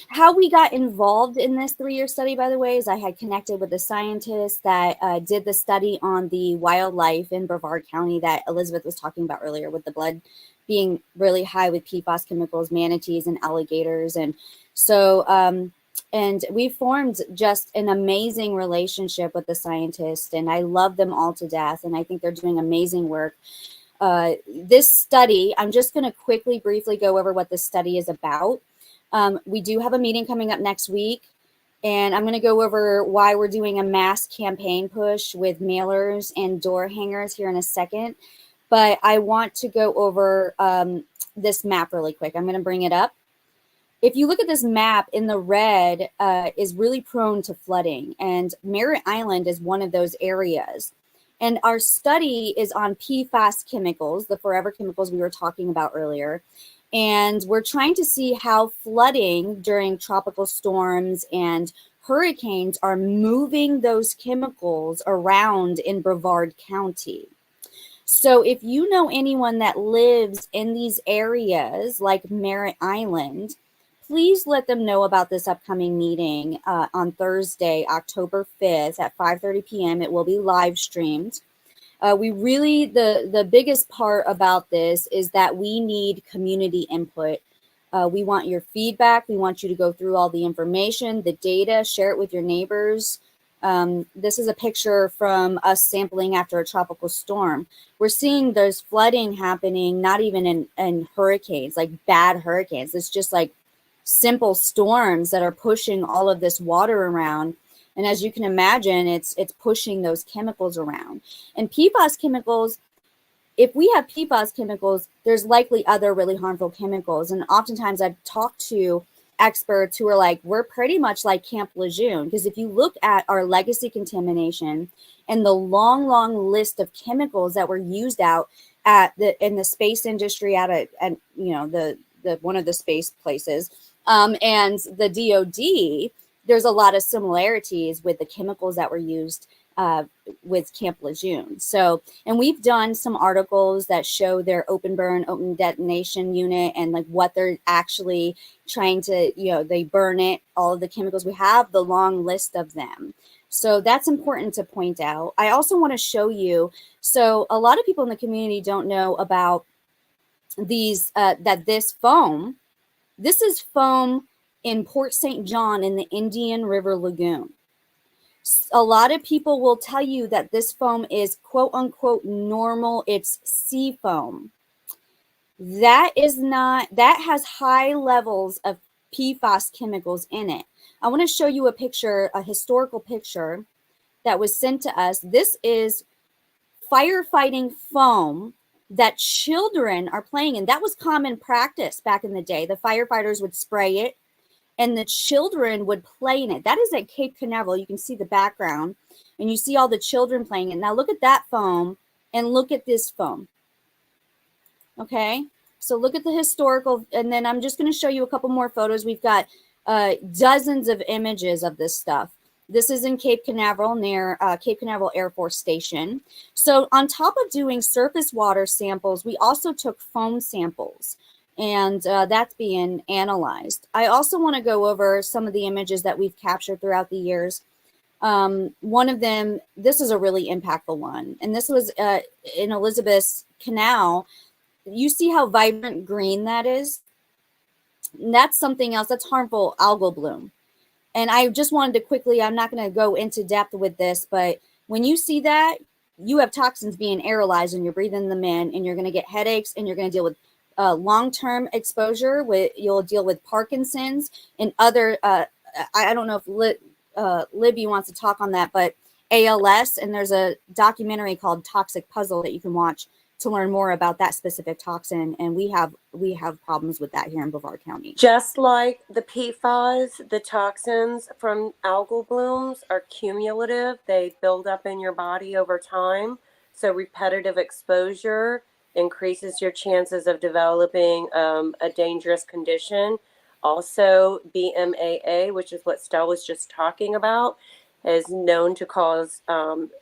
How we got involved in this 3-year study, by the way, is I had connected with a scientist that did the study on the wildlife in Brevard County that Elizabeth was talking about earlier, with the blood being really high with PFAS chemicals, manatees and alligators. And so, and we formed just an amazing relationship with the scientist, and I love them all to death. And I think they're doing amazing work. This study, I'm just going to briefly go over what this study is about. We do have a meeting coming up next week, and I'm going to go over why we're doing a mass campaign push with mailers and door hangers here in a second. But I want to go over this map really quick. I'm going to bring it up. If you look at this map, in the red is really prone to flooding, and Merritt Island is one of those areas. And our study is on PFAS chemicals, the forever chemicals we were talking about earlier. And we're trying to see how flooding during tropical storms and hurricanes are moving those chemicals around in Brevard County. So if you know anyone that lives in these areas like Merritt Island, please let them know about this upcoming meeting on Thursday, October 5th at 5:30 p.m. It will be live streamed. We really, the biggest part about this is that we need community input. We want your feedback. We want you to go through all the information, the data, share it with your neighbors. This is a picture from us sampling after a tropical storm. We're seeing there's flooding happening, not even in hurricanes, like bad hurricanes. It's just like simple storms that are pushing all of this water around. And as you can imagine, it's pushing those chemicals around. And PFAS chemicals, if we have PFAS chemicals, there's likely other really harmful chemicals. And oftentimes I've talked to experts who are like, we're pretty much like Camp Lejeune. Because if you look at our legacy contamination and the long list of chemicals that were used out in the space industry at the one of the space places and the DOD, there's a lot of similarities with the chemicals that were used with Camp Lejeune. So, and we've done some articles that show their open burn, open detonation unit, and like what they're actually trying to, they burn it, all of the chemicals. We have the long list of them. So that's important to point out. I also want to show you, so a lot of people in the community don't know about these, that this is foam in Port St. John in the Indian River Lagoon. A lot of people will tell you that this foam is quote unquote normal. It's sea foam. That has high levels of PFAS chemicals in it. I want to show you a picture, a historical picture that was sent to us. This is firefighting foam that children are playing in. That was common practice back in the day. The firefighters would spray it and the children would play in it. That is at Cape Canaveral. You can see the background and you see all the children playing it. Now look at that foam and look at this foam. Okay, so look at the historical, and then I'm just going to show you a couple more photos. We've got dozens of images of this stuff. This is in Cape Canaveral, near Cape Canaveral Air Force Station. So on top of doing surface water samples, we also took foam samples, and that's being analyzed. I also want to go over some of the images that we've captured throughout the years. One of them, this is a really impactful one, and this was in Elizabeth's Canal. You see how vibrant green that is? And that's something else. That's harmful algal bloom. And I just wanted to quickly, I'm not going to go into depth with this, but when you see that, you have toxins being aerolized and you're breathing them in, and you're going to get headaches, and you're going to deal with long-term exposure. You'll deal with Parkinson's and other, I don't know if Libby wants to talk on that, but ALS, and there's a documentary called Toxic Puzzle that you can watch to learn more about that specific toxin. And we have problems with that here in Brevard County. Just like the PFAS, the toxins from algal blooms are cumulative. They build up in your body over time. So repetitive exposure increases your chances of developing a dangerous condition. Also, BMAA, which is what Stell was just talking about, is known to cause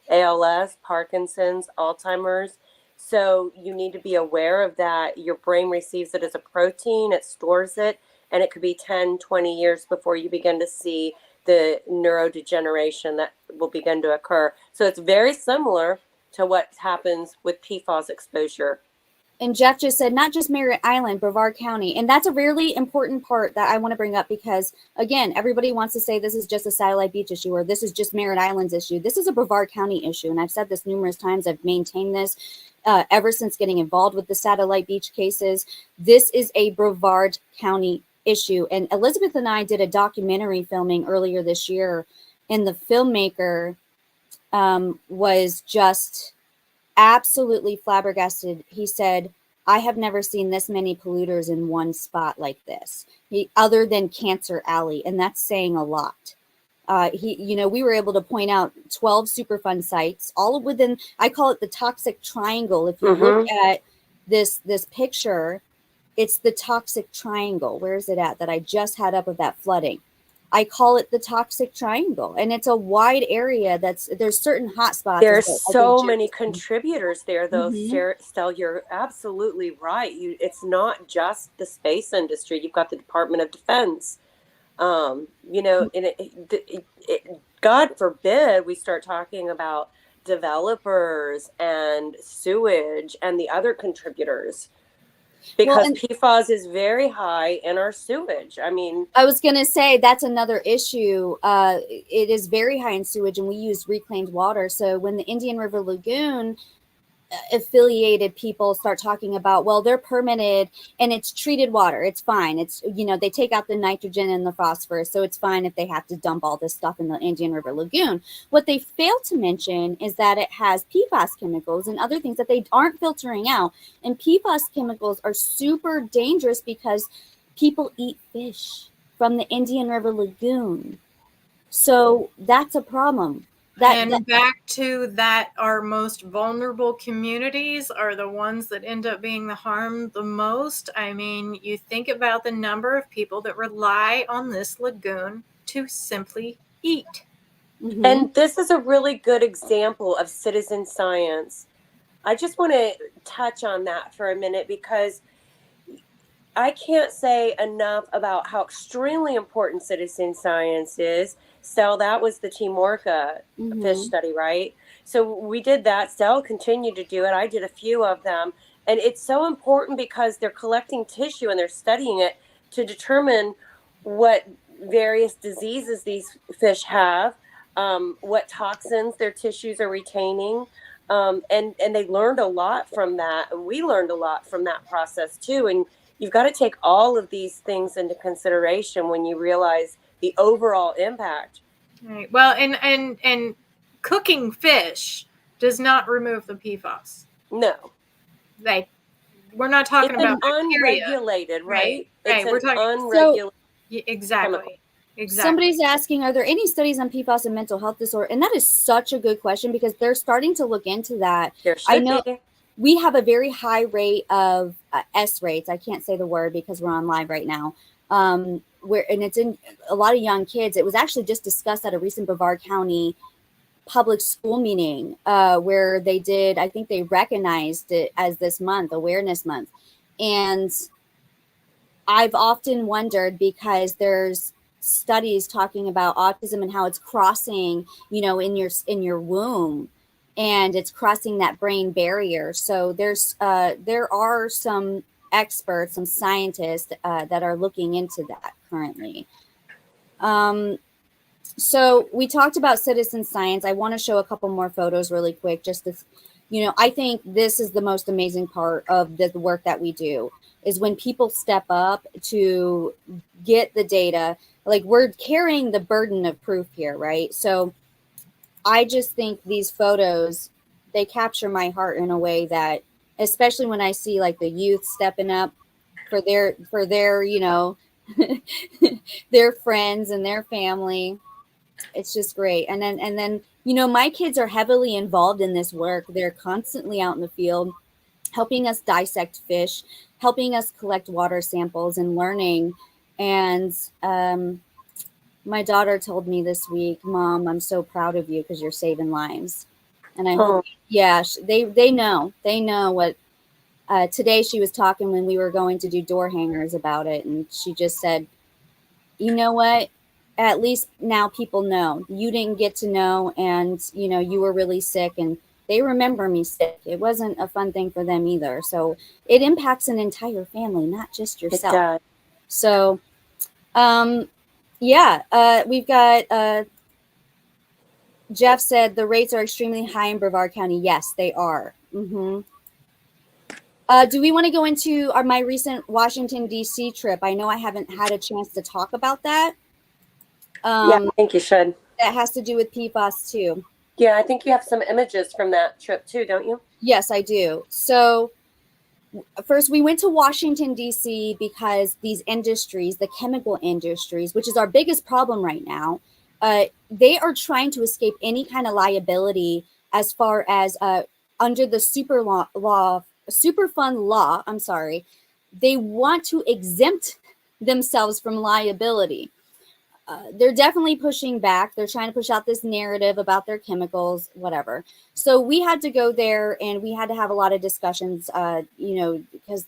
ALS, Parkinson's, Alzheimer's. So you need to be aware of that. Your brain receives it as a protein, it stores it, and it could be 10, 20 years before you begin to see the neurodegeneration that will begin to occur. So it's very similar to what happens with PFAS exposure. And Jeff just said, not just Merritt Island, Brevard County. And that's a really important part that I want to bring up because, again, everybody wants to say this is just a Satellite Beach issue or this is just Merritt Island's issue. This is a Brevard County issue. And I've said this numerous times. I've maintained this ever since getting involved with the Satellite Beach cases. This is a Brevard County issue. And Elizabeth and I did a documentary filming earlier this year, and the filmmaker was just absolutely flabbergasted. He said, I have never seen this many polluters in one spot like this, other than Cancer Alley. And that's saying a lot. We were able to point out 12 Superfund sites, all within, I call it the toxic triangle. If you look at this picture, it's the toxic triangle. Where is it at that I just had up of that flooding? I call it the toxic triangle, and it's a wide area. There's certain hot spots. There's so many contributors there, though. Stell, you're absolutely right. It's not just the space industry. You've got the Department of Defense. And God forbid we start talking about developers and sewage and the other contributors. Because PFAS is very high in our sewage. I mean, I was going to say that's another issue. It is very high in sewage, and we use reclaimed water. So when the Indian River Lagoon affiliated people start talking about, well, they're permitted and it's treated water, it's fine. It's, they take out the nitrogen and the phosphorus, so it's fine if they have to dump all this stuff in the Indian River Lagoon. What they fail to mention is that it has PFAS chemicals and other things that they aren't filtering out. And PFAS chemicals are super dangerous because people eat fish from the Indian River Lagoon. So that's a problem. Back to that, our most vulnerable communities are the ones that end up being the harmed the most. I mean, you think about the number of people that rely on this lagoon to simply eat. And this is a really good example of citizen science. I just want to touch on that for a minute because I can't say enough about how extremely important citizen science is. So that was the Timorca fish study, right? So we did that. Stell continued to do it. I did a few of them. And it's so important because they're collecting tissue and they're studying it to determine what various diseases these fish have, what toxins their tissues are retaining. And they learned a lot from that. We learned a lot from that process too. And you've got to take all of these things into consideration when you realize the overall impact. Right. Well, and cooking fish does not remove the PFAS. No. We're not talking about unregulated, right? Right. We're talking unregulated. Exactly. Chemical. Exactly. Somebody's asking, are there any studies on PFAS and mental health disorder? And that is such a good question because they're starting to look into that. I know we have a very high rate of S rates. I can't say the word because we're on live right now. And it's in a lot of young kids. It was actually just discussed at a recent Brevard County public school meeting where they did, I think they recognized it as this month, Awareness Month. And I've often wondered because there's studies talking about autism and how it's crossing, you know, in your womb, and it's crossing that brain barrier. So there are some experts, some scientists that are looking into that currently. So we talked about citizen science. I want to show a couple more photos really quick, just to, you know, I think this is the most amazing part of the work that we do, is when people step up to get the data. Like, we're carrying the burden of proof here, right? So I just think these photos, they capture my heart in a way that, especially when I see like the youth stepping up for their, you know, their friends and their family. It's just great. And then, you know, my kids are heavily involved in this work. They're constantly out in the field, helping us dissect fish, helping us collect water samples and learning. And my daughter told me this week, Mom, I'm so proud of you because you're saving lives. And I hope, yeah, they know what, today she was talking when we were going to do door hangers about it. And she just said, you know what? At least now people know. You didn't get to know, and, you know, you were really sick, and they remember me sick. It wasn't a fun thing for them either. So it impacts an entire family, not just yourself. It does. So, yeah, we've got, Jeff said the rates are extremely high in Brevard County. Yes, they are. Mm-hmm. Do we want to go into my recent Washington, D.C. trip? I know I haven't had a chance to talk about that. Yeah, I think you should. That has to do with PFAS too. Yeah, I think you have some images from that trip too, don't you? Yes, I do. So first, we went to Washington, D.C. because these industries, the chemical industries, which is our biggest problem right now, they are trying to escape any kind of liability as far as under the Superfund law. I'm sorry. They want to exempt themselves from liability. They're definitely pushing back. They're trying to push out this narrative about their chemicals, whatever. So we had to go there, and we had to have a lot of discussions, you know, because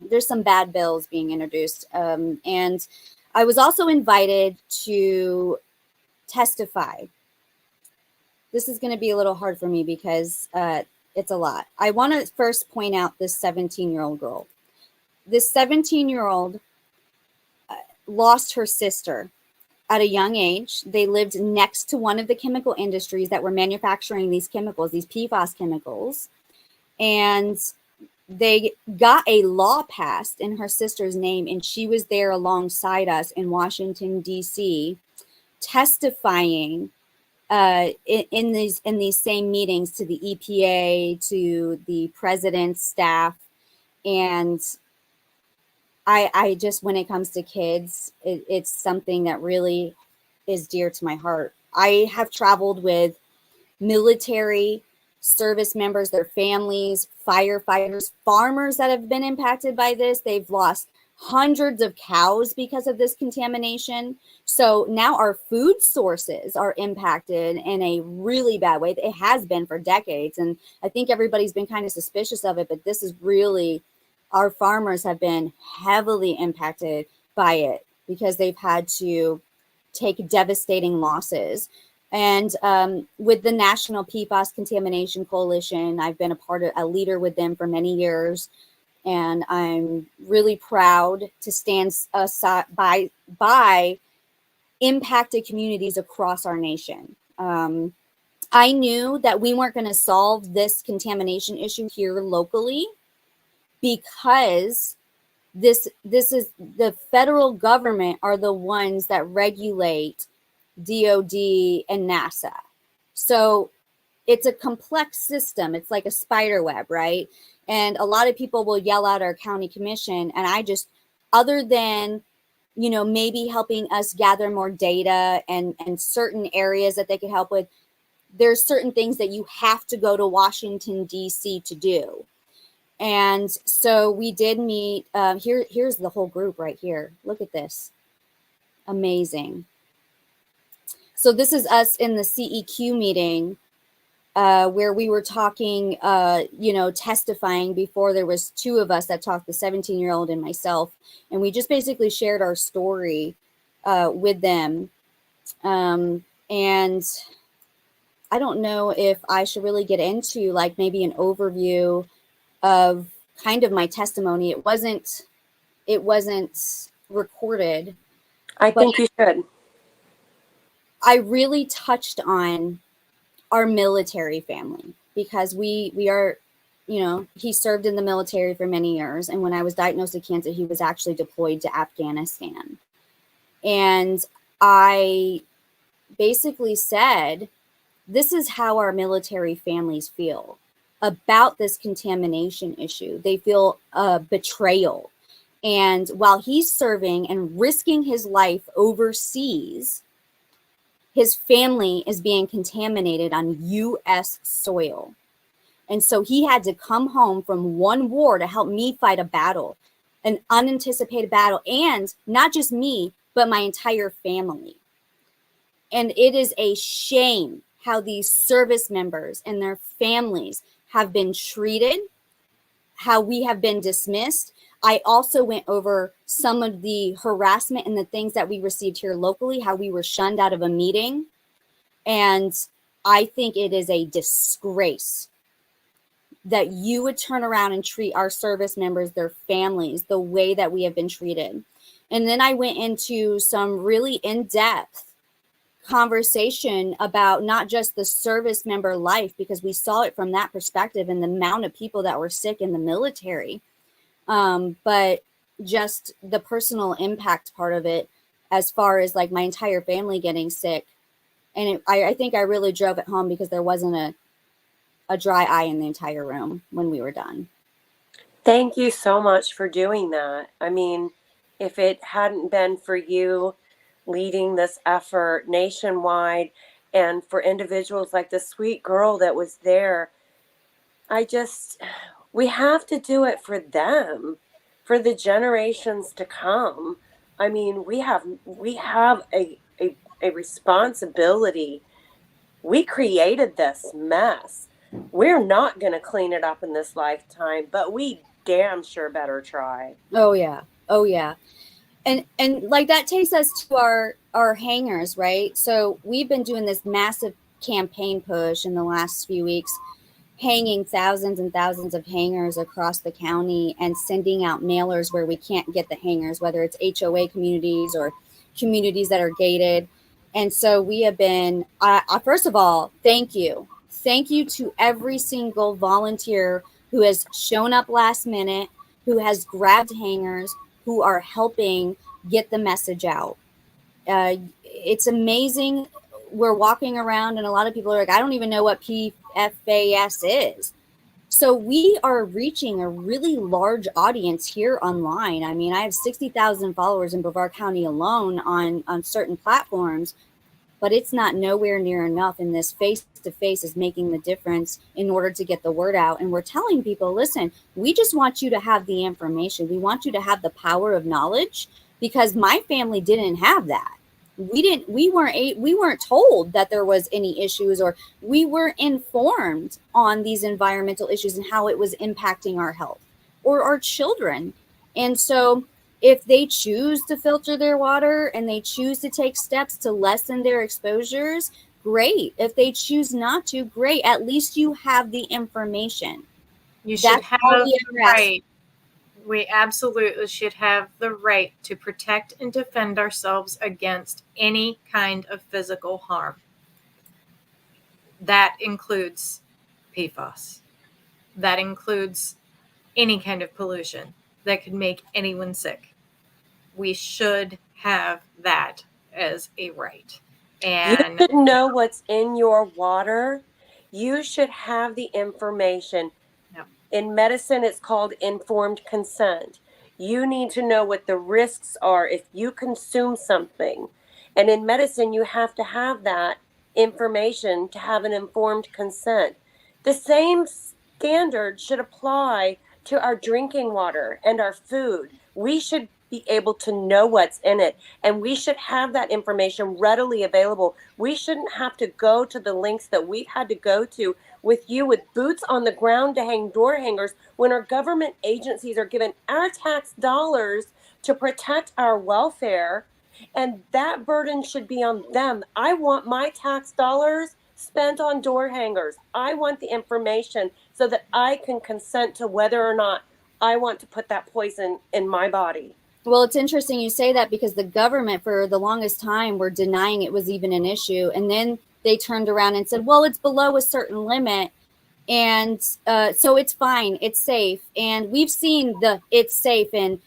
there's some bad bills being introduced. And I was also invited to testify. This is going to be a little hard for me because it's a lot. I want to first point out this 17-year-old girl. This 17-year-old lost her sister at a young age. They lived next to one of the chemical industries that were manufacturing these chemicals, these PFAS chemicals. And they got a law passed in her sister's name, and she was there alongside us in Washington, D.C., testifying in these same meetings to the EPA, to the president's staff. And I just, when it comes to kids, it's something that really is dear to my heart. I have traveled with military service members, their families, firefighters, farmers that have been impacted by this. They've lost hundreds of cows because of this contamination. So now our food sources are impacted in a really bad way. It has been for decades. And I think everybody's been kind of suspicious of it, but this is really, our farmers have been heavily impacted by it because they've had to take devastating losses. And with the National PFAS Contamination Coalition, I've been a leader with them for many years. And I'm really proud to stand aside by impacted communities across our nation. I knew that we weren't going to solve this contamination issue here locally because this is the federal government are the ones that regulate DOD and NASA. So it's a complex system. It's like a spider web, right? And a lot of people will yell out our county commission. And I just, other than, you know, maybe helping us gather more data and certain areas that they could help with, there's certain things that you have to go to Washington, D.C. to do. And so we did meet, here's the whole group right here. Look at this. Amazing. So this is us in the CEQ meeting where we were talking, you know, testifying before. There was two of us that talked, the 17-year-old and myself. And we just basically shared our story with them. And I don't know if I should really get into like maybe an overview of kind of my testimony. It wasn't recorded. I think you should. I really touched on our military family because we are, you know, he served in the military for many years. And when I was diagnosed with cancer, he was actually deployed to Afghanistan. And I basically said, this is how our military families feel about this contamination issue. They feel betrayal. And while he's serving and risking his life overseas, his family is being contaminated on U.S. soil. And so he had to come home from one war to help me fight a battle, an unanticipated battle, and not just me, but my entire family. And it is a shame how these service members and their families have been treated, how we have been dismissed. I also went over some of the harassment and the things that we received here locally, how we were shunned out of a meeting. And I think it is a disgrace that you would turn around and treat our service members, their families, the way that we have been treated. And then I went into some really in-depth conversation about not just the service member life, because we saw it from that perspective and the amount of people that were sick in the military, but just the personal impact part of it, as far as like my entire family getting sick. And I think I really drove it home because there wasn't a dry eye in the entire room when we were done. Thank you so much for doing that. I mean, if it hadn't been for you leading this effort nationwide and for individuals like the sweet girl that was there, we have to do it for them, for the generations to come. I mean, we have a responsibility. We created this mess. We're not going to clean it up in this lifetime, but we damn sure better try. Oh yeah. Oh yeah. And like that takes us to our hangers, right? So we've been doing this massive campaign push in the last few weeks, hanging thousands and thousands of hangers across the county and sending out mailers where we can't get the hangers, whether it's HOA communities or communities that are gated. And so we have been, first of all, thank you. Thank you to every single volunteer who has shown up last minute, who has grabbed hangers, who are helping get the message out. It's amazing. We're walking around and a lot of people are like, I don't even know what PFAS is. So we are reaching a really large audience here online. I mean, I have 60,000 followers in Brevard County alone on certain platforms, but it's not nowhere near enough. And this face-to-face is making the difference in order to get the word out. And we're telling people, listen, we just want you to have the information. We want you to have the power of knowledge, because my family didn't have that. We weren't told that there was any issues, or we were informed on these environmental issues and how it was impacting our health or our children. And so if they choose to filter their water and they choose to take steps to lessen their exposures, great. If they choose not to, great. At least you have the information. You should have the right. We absolutely should have the right to protect and defend ourselves against any kind of physical harm. That includes PFAS. That includes any kind of pollution that could make anyone sick. We should have that as a right. And you should know what's in your water. You should have the information. No. In medicine, it's called informed consent. You need to know what the risks are if you consume something. And in medicine, you have to have that information to have an informed consent. The same standard should apply to our drinking water and our food. We should be able to know what's in it, and we should have that information readily available. We shouldn't have to go to the lengths that we've had to go to with you, with boots on the ground to hang door hangers, when our government agencies are given our tax dollars to protect our welfare, And that burden should be on them. I want my tax dollars spent on door hangers. I want the information so that I can consent to whether or not I want to put that poison in my body. Well, it's interesting you say that, because the government for the longest time were denying it was even an issue. And then they turned around and said, well, it's below a certain limit. And so it's fine. It's safe. And we've seen the it's safe in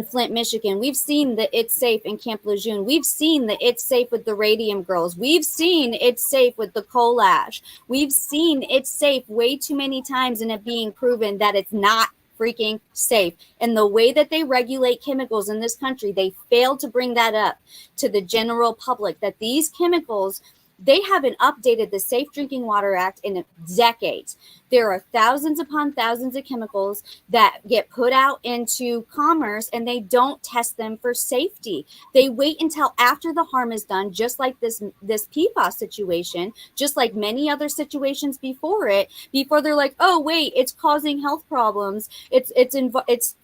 Flint, Michigan. We've seen the it's safe in Camp Lejeune. We've seen the it's safe with the Radium Girls. We've seen it's safe with the coal ash. We've seen it's safe way too many times, and it being proven that it's not freaking safe. And the way that they regulate chemicals in this country, they fail to bring that up to the general public, that these chemicals, they haven't updated the Safe Drinking Water Act in decades. There are thousands upon thousands of chemicals that get put out into commerce, and they don't test them for safety. They wait until after the harm is done, just like this PFAS situation, just like many other situations before it, before they're like, oh, wait, it's causing health problems. It's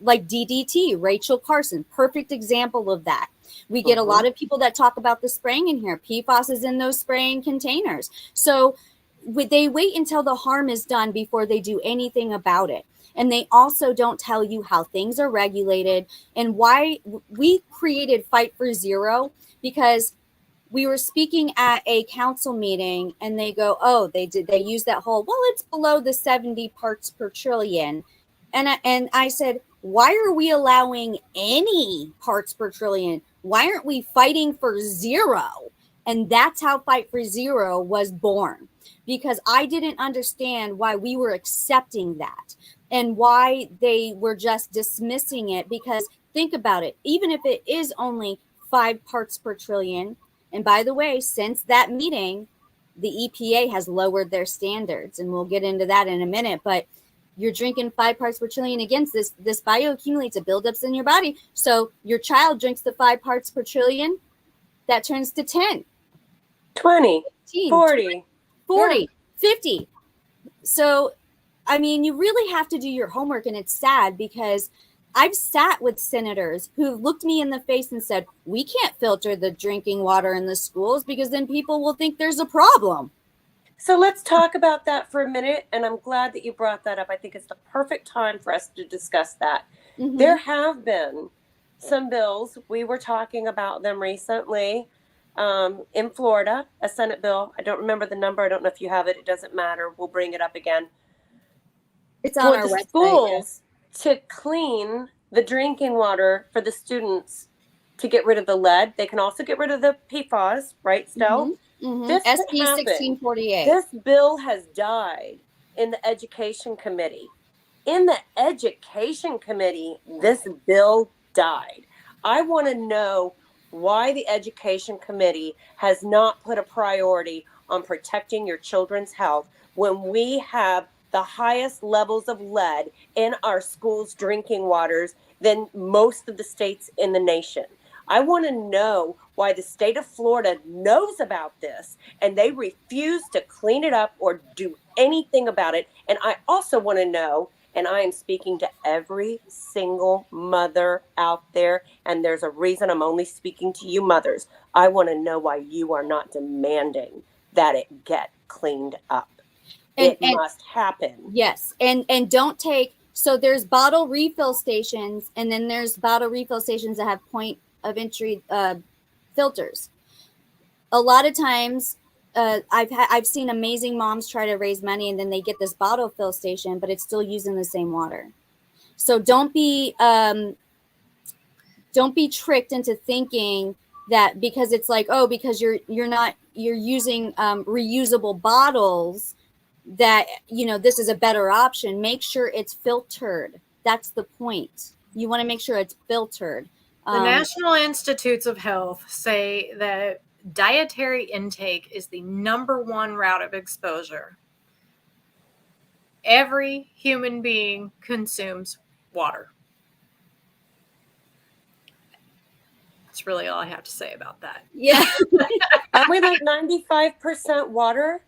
like DDT, Rachel Carson, perfect example of that. We get a lot of people that talk about the spraying in here. PFAS is in those spraying containers. So they wait until the harm is done before they do anything about it. And they also don't tell you how things are regulated and why. We created Fight for Zero because we were speaking at a council meeting, and they go, oh, they use that whole, well, it's below the 70 parts per trillion. And I said, why are we allowing any parts per trillion? Why aren't we fighting for zero? And that's how Fight for Zero was born, because I didn't understand why we were accepting that and why they were just dismissing it. Because think about it, even if it is only 5 parts per trillion, and by the way, since that meeting, the EPA has lowered their standards, and we'll get into that in a minute, but you're drinking 5 parts per trillion against this bioaccumulates, it buildups in your body. So your child drinks the 5 parts per trillion, that turns to 10, 20, 15, 40, 40, yeah. 50. So, I mean, you really have to do your homework, and it's sad because I've sat with senators who've looked me in the face and said, we can't filter the drinking water in the schools because then people will think there's a problem. So let's talk about that for a minute. And I'm glad that you brought that up. I think it's the perfect time for us to discuss that. Mm-hmm. There have been some bills. We were talking about them recently in Florida, a Senate bill. I don't remember the number. I don't know if you have it. It doesn't matter. We'll bring it up again. It's on our website. Schools to clean the drinking water for the students to get rid of the lead. They can also get rid of the PFAS, right, Stell? Mm-hmm. Mm-hmm. SB 1648. This bill has died in the Education Committee. In the Education Committee, this bill died. I want to know why the Education Committee has not put a priority on protecting your children's health when we have the highest levels of lead in our schools' drinking waters than most of the states in the nation. I want to know why the state of Florida knows about this and they refuse to clean it up or do anything about it. And I also want to know, and I am speaking to every single mother out there, and there's a reason I'm only speaking to you mothers. I want to know why you are not demanding that it get cleaned up. It must happen. Yes. And don't take, so there's bottle refill stations, and then there's bottle refill stations that have point of entry filters. A lot of times I've seen amazing moms try to raise money, and then they get this bottle fill station, but it's still using the same water. So don't be tricked into thinking that because it's like, oh, because you're using reusable bottles, that, you know, this is a better option. Make sure it's filtered. That's the point. You want to make sure it's filtered. The National Institutes of Health say that dietary intake is the #1 route of exposure. Every human being consumes water. That's really all I have to say about that. Yeah. Are we like 95% water?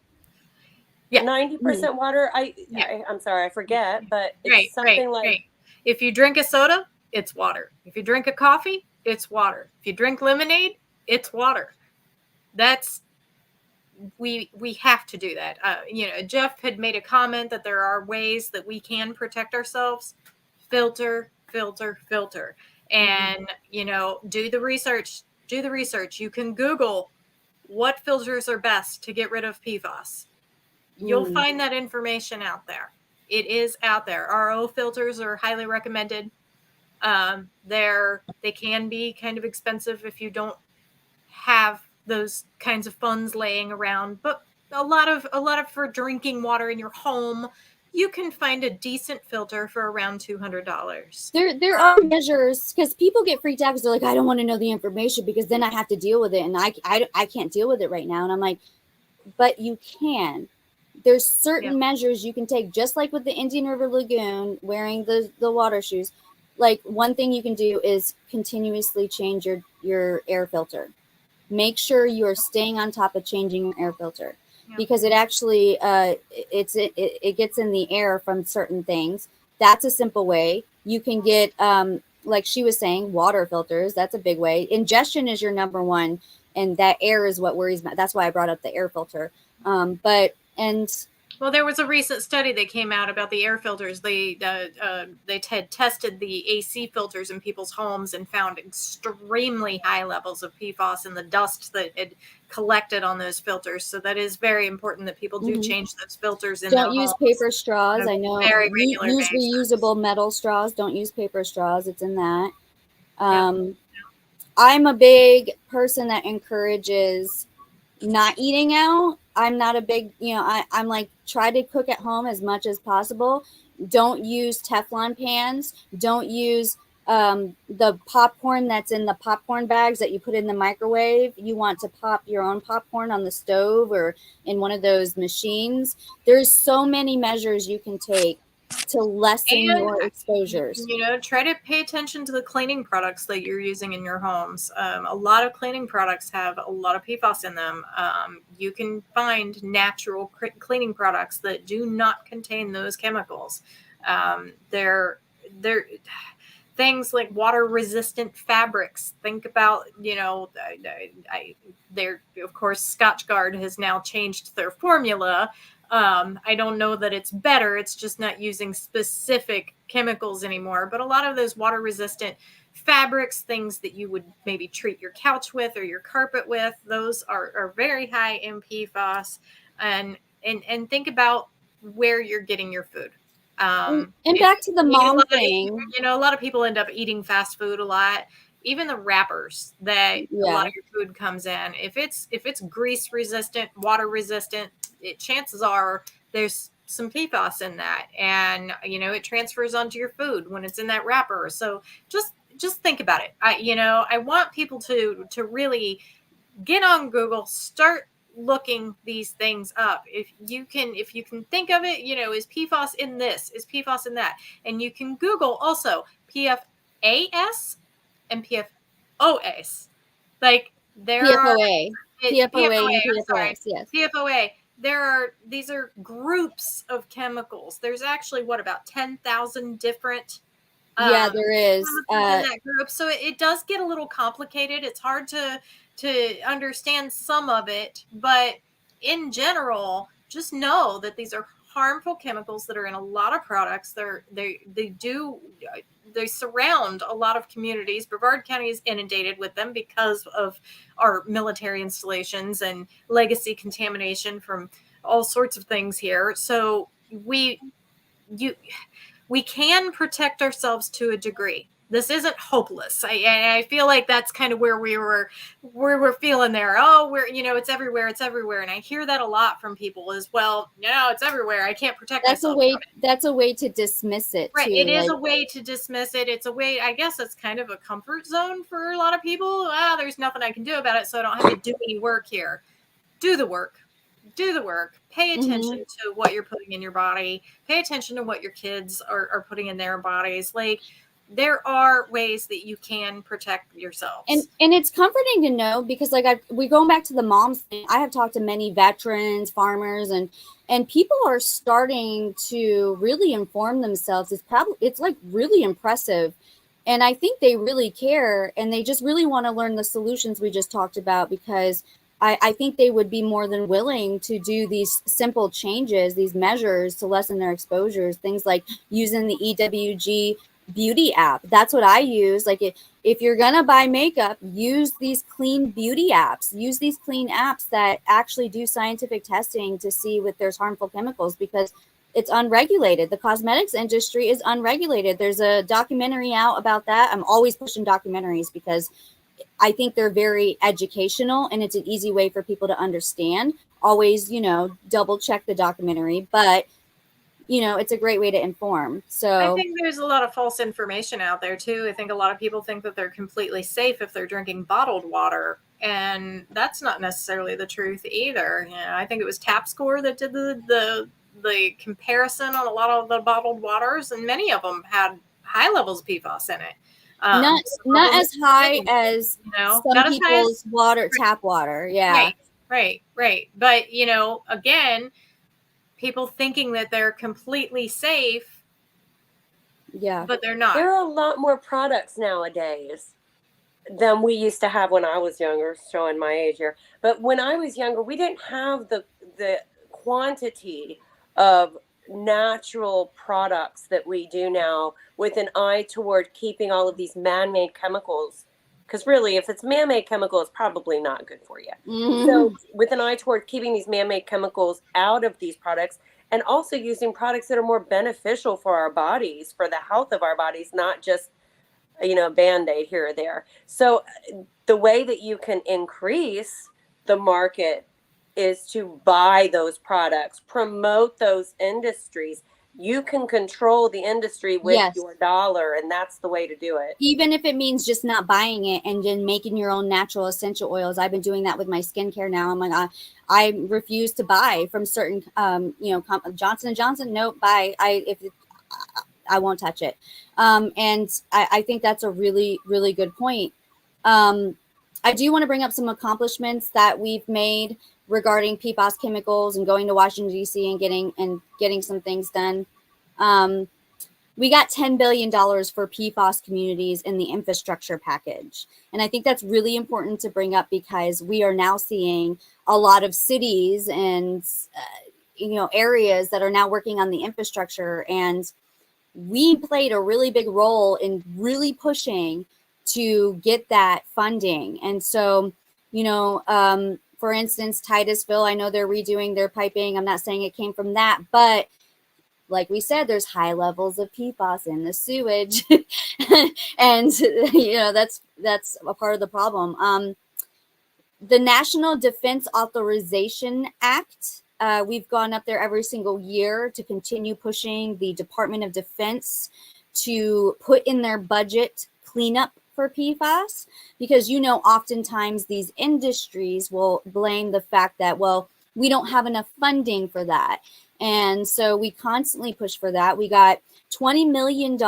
Yeah. 90% water? I'm sorry, I forget, but it's something like... If you drink a soda, it's water. If you drink a coffee, it's water. If you drink lemonade, it's water. We have to do that. Jeff had made a comment that there are ways that we can protect ourselves. Filter, filter, filter. And, do the research. You can Google what filters are best to get rid of PFAS. You'll find that information out there. It is out there. RO filters are highly recommended. They can be kind of expensive if you don't have those kinds of funds laying around, but a lot of for drinking water in your home, you can find a decent filter for around $200. There are measures, because people get freaked out because they're like, I don't want to know the information because then I have to deal with it, and I can't deal with it right now. And I'm like, but you can. There's certain measures you can take, just like with the Indian River Lagoon, wearing the water shoes. Like, one thing you can do is continuously change your air filter. Make sure you're staying on top of changing your air filter, because it actually it gets in the air from certain things. That's a simple way. You can get like she was saying, water filters. That's a big way. Ingestion is your number one, and that air is what worries me. That's why I brought up the air filter. Well, there was a recent study that came out about the air filters. They had tested the AC filters in people's homes and found extremely high levels of PFAS in the dust that had collected on those filters. So that is very important that people do change those filters in their homes. Don't use paper straws. I know. Use reusable metal straws. Don't use paper straws. It's in that. I'm a big person that encourages not eating out. I'm not a big, I'm like, try to cook at home as much as possible. Don't use Teflon pans. Don't use the popcorn that's in the popcorn bags that you put in the microwave. You want to pop your own popcorn on the stove or in one of those machines. There's so many measures you can take to lessen your exposures. Try to pay attention to the cleaning products that you're using in your homes. A lot of cleaning products have a lot of PFAS in them. You can find natural cleaning products that do not contain those chemicals. They're things like water resistant fabrics. Think about, of course, Scotchgard has now changed their formula. I don't know that it's better. It's just not using specific chemicals anymore. But a lot of those water resistant fabrics, things that you would maybe treat your couch with or your carpet with, those are very high in PFAS. And think about where you're getting your food. And back to the mom thing. A lot of people end up eating fast food a lot. Even the wrappers that a lot of your food comes in, if it's grease resistant, water resistant, chances are there's some PFAS in that, and it transfers onto your food when it's in that wrapper. So just think about it. I want people to really get on Google, start looking these things up. If you can think of it, is PFAS in this? Is PFAS in that? And you can Google also PFAS and PFOAs. Like there PFOA. are PFOA and PFOS, yes. PFOA. These are groups of chemicals. There's actually about 10,000 different there is in that group. So it does get a little complicated. It's hard to understand some of it, but in general, just know that these are harmful chemicals that are in a lot of products. They surround a lot of communities. Brevard County is inundated with them because of our military installations and legacy contamination from all sorts of things here. So we can protect ourselves to a degree. This isn't hopeless. I feel like that's kind of where we're feeling there. Oh, it's everywhere. It's everywhere. And I hear that a lot from people as well. No, it's everywhere. I can't protect myself. That's a way to dismiss it. Right. Too. It is a way to dismiss it. It's a way, I guess it's kind of a comfort zone for a lot of people. There's nothing I can do about it, so I don't have to do any work here. Do the work. Pay attention to what you're putting in your body. Pay attention to what your kids are putting in their bodies. Like, there are ways that you can protect yourselves. And it's comforting to know, because we're going back to the moms thing. I have talked to many veterans, farmers, and people are starting to really inform themselves. It's like really impressive. And I think they really care, and they just really want to learn the solutions we just talked about, because I think they would be more than willing to do these simple changes, these measures to lessen their exposures, things like using the EWG beauty app. That's what I use. Like, if you're going to buy makeup, use these clean beauty apps, use these clean apps that actually do scientific testing to see if there's harmful chemicals, because it's unregulated. The cosmetics industry is unregulated. There's a documentary out about that. I'm always pushing documentaries because I think they're very educational, and it's an easy way for people to understand. Always, double check the documentary, but it's a great way to inform. So I think there's a lot of false information out there too. I think a lot of people think that they're completely safe if they're drinking bottled water, and that's not necessarily the truth either. I think it was TapScore that did the comparison on a lot of the bottled waters, and many of them had high levels of PFAS in it. Not as high as some not as high people's tap water. Yeah. Right. But, again, people thinking that they're completely safe. Yeah. But they're not. There are a lot more products nowadays than we used to have when I was younger, showing my age here. But when I was younger, we didn't have the quantity of natural products that we do now, with an eye toward keeping all of these man-made chemicals, because really, if it's man-made chemical, it's probably not good for you. Mm-hmm. So with an eye toward keeping these man-made chemicals out of these products, and also using products that are more beneficial for our bodies, for the health of our bodies, not just a Band-Aid here or there. So the way that you can increase the market is to buy those products, promote those industries. You can control the industry with your dollar, and that's the way to do it. Even if it means just not buying it and then making your own natural essential oils. I've been doing that with my skincare now. I'm like, I refuse to buy from certain, Johnson & Johnson. Nope, buy. I won't touch it. And I think that's a really, really good point. I do want to bring up some accomplishments that we've made regarding PFAS chemicals and going to Washington, D.C. and getting some things done. We got $10 billion for PFAS communities in the infrastructure package. And I think that's really important to bring up, because we are now seeing a lot of cities and, areas that are now working on the infrastructure. And we played a really big role in really pushing to get that funding. And so, for instance, Titusville, I know they're redoing their piping. I'm not saying it came from that, but like we said, there's high levels of PFAS in the sewage. And, that's a part of the problem. The National Defense Authorization Act, we've gone up there every single year to continue pushing the Department of Defense to put in their budget cleanup for PFAS, because oftentimes these industries will blame the fact that, well, we don't have enough funding for that. And so we constantly push for that. We got $20 million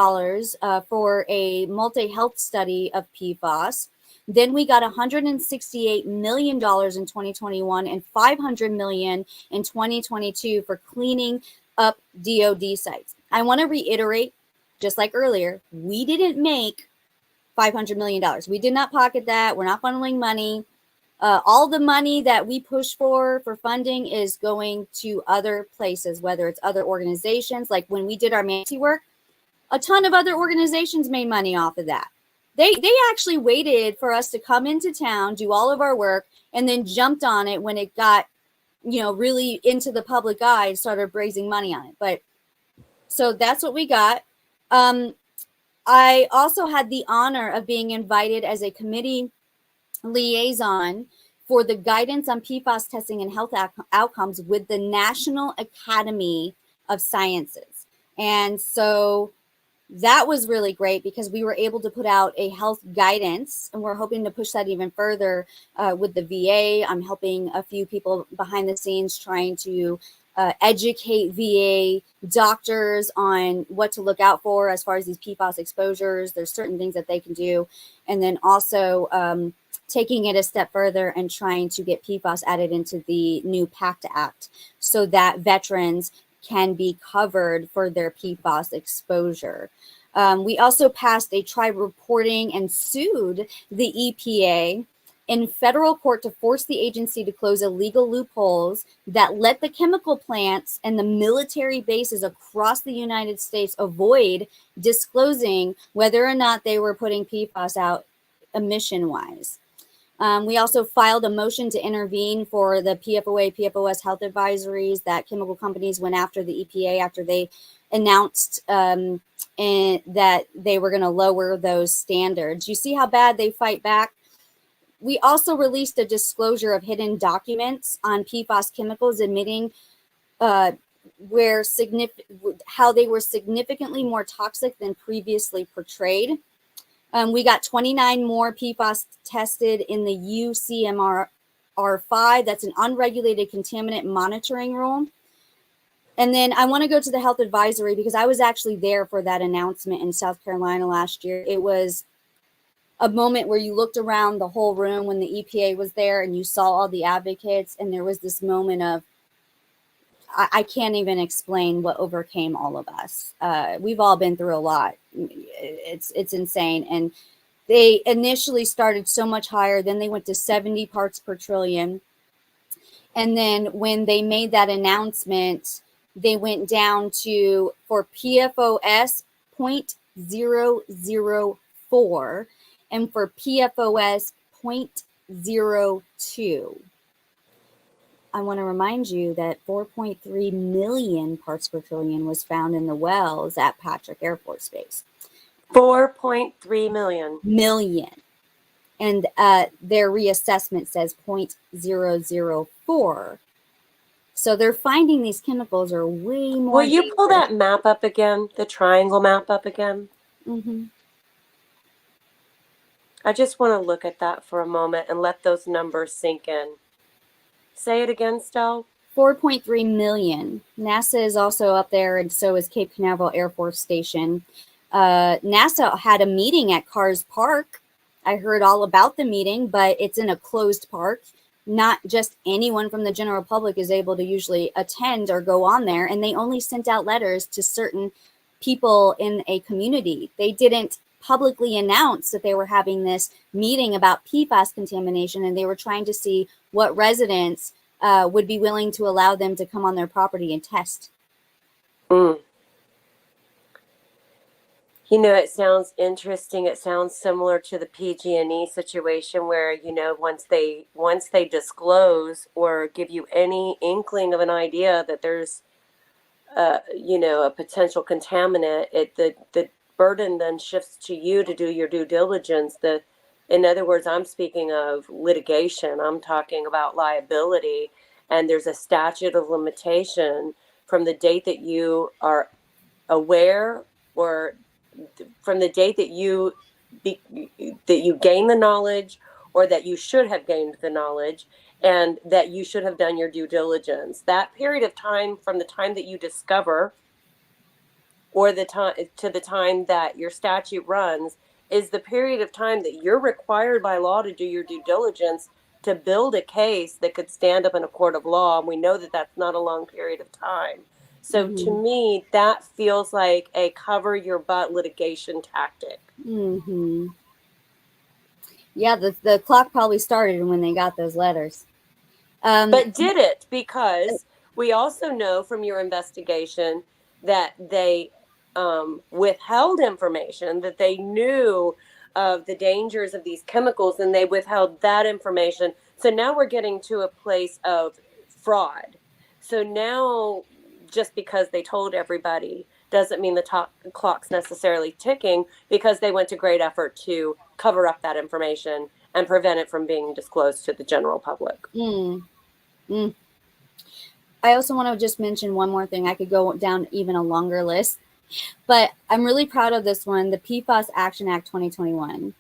for a multi-health study of PFAS. Then we got $168 million in 2021 and $500 million in 2022 for cleaning up DoD sites. I want to reiterate, just like earlier, we didn't make $500 million. We did not pocket that. We're not funneling money. All the money that we push for funding is going to other places, whether it's other organizations. Like when we did our Manatee work, a ton of other organizations made money off of that. They actually waited for us to come into town, do all of our work, and then jumped on it when it got, really into the public eye and started raising money on it. But so that's what we got. I also had the honor of being invited as a committee liaison for the guidance on PFAS testing and health outcomes with the National Academy of Sciences. And so that was really great, because we were able to put out a health guidance, and we're hoping to push that even further with the VA. I'm helping a few people behind the scenes trying to educate VA doctors on what to look out for as far as these PFAS exposures. There's certain things that they can do. And then also taking it a step further and trying to get PFAS added into the new PACT Act so that veterans can be covered for their PFAS exposure. We also passed a tribe reporting and sued the EPA in federal court to force the agency to close illegal loopholes that let the chemical plants and the military bases across the United States avoid disclosing whether or not they were putting PFAS out emission-wise. We also filed a motion to intervene for the PFOA, PFOS health advisories that chemical companies went after the EPA after they announced that they were going to lower those standards. You see how bad they fight back? We also released a disclosure of hidden documents on PFAS chemicals, admitting how they were significantly more toxic than previously portrayed. We got 29 more PFAS tested in the UCMR5. That's an unregulated contaminant monitoring rule. And then I want to go to the health advisory because I was actually there for that announcement in South Carolina last year. It was a moment where you looked around the whole room when the EPA was there and you saw all the advocates, and there was this moment of, I can't even explain what overcame all of us. We've all been through a lot. It's insane. And they initially started so much higher, then they went to 70 parts per trillion. And then when they made that announcement, they went down to, for PFOS, 0.004, and for PFOS, 0.02. I want to remind you that 4.3 million parts per trillion was found in the wells at Patrick Air Force Base. 4.3 million. And their reassessment says 0.004. So they're finding these chemicals are way more. Will you pull that map up again, the triangle map up again? Mm-hmm. I just want to look at that for a moment and let those numbers sink in. Say it again, Stell. 4.3 million. NASA is also up there, and so is Cape Canaveral Air Force Station. NASA had a meeting at Cars Park. I heard all about the meeting, but it's in a closed park. Not just anyone from the general public is able to usually attend or go on there, and they only sent out letters to certain people in a community. They didn't publicly announce that they were having this meeting about PFAS contamination, and they were trying to see what residents would be willing to allow them to come on their property and test. You know, it sounds interesting. It sounds similar to the PG&E situation where, you know, once they disclose or give you any inkling of an idea that there's, you know, a potential contaminant, the burden then shifts to you to do your due diligence. In other words, I'm speaking of litigation. I'm talking about liability, and there's a statute of limitation from the date that you are aware, or from the date that you gain the knowledge, or that you should have gained the knowledge, and that you should have done your due diligence. That period of time from the time that you discover, or the time to the time that your statute runs, is the period of time that you're required by law to do your due diligence to build a case that could stand up in a court of law. And we know that that's not a long period of time. So to me, that feels like a cover your butt litigation tactic. Mm-hmm. Yeah, the clock probably started when they got those letters. But did it? Because we also know from your investigation that they withheld information, that they knew of the dangers of these chemicals, and they withheld that information. So now we're getting to a place of fraud. So now, just because they told everybody doesn't mean the clock's necessarily ticking, because they went to great effort to cover up that information and prevent it from being disclosed to the general public. I also want to just mention one more thing. I could go down even a longer list, but I'm really proud of this one, the PFAS Action Act 2021.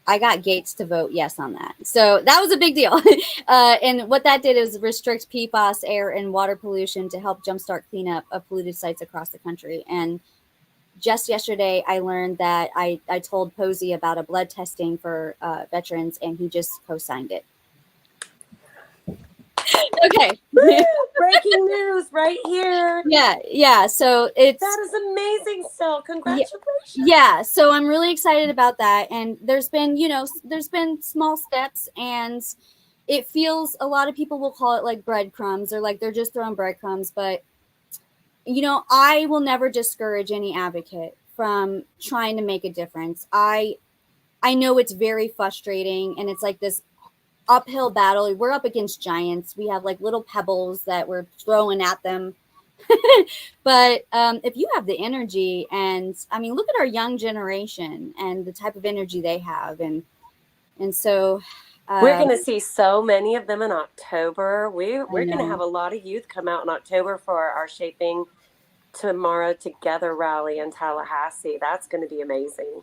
I got Gates to vote yes on that. So that was a big deal. And what that did is restrict PFAS air and water pollution to help jumpstart cleanup of polluted sites across the country. And just yesterday, I learned that I told Posey about a blood testing for veterans, and he just co-signed it. Okay. Breaking news right here. Yeah. So it's That is amazing, Stell. Congratulations. yeah. So I'm really excited about that. And there's been, there's been small steps, and it feels, a lot of people will call it like breadcrumbs, or like they're just throwing breadcrumbs. But, I will never discourage any advocate from trying to make a difference. I know it's very frustrating, and it's like this uphill battle. We're up against giants. We have like little pebbles that we're throwing at them. But if you have the energy, and I mean, look at our young generation and the type of energy they have, and so we're going to see so many of them in October. We're going to know. have a lot of youth come out in October for our Shaping Tomorrow Together rally in Tallahassee. That's going to be amazing.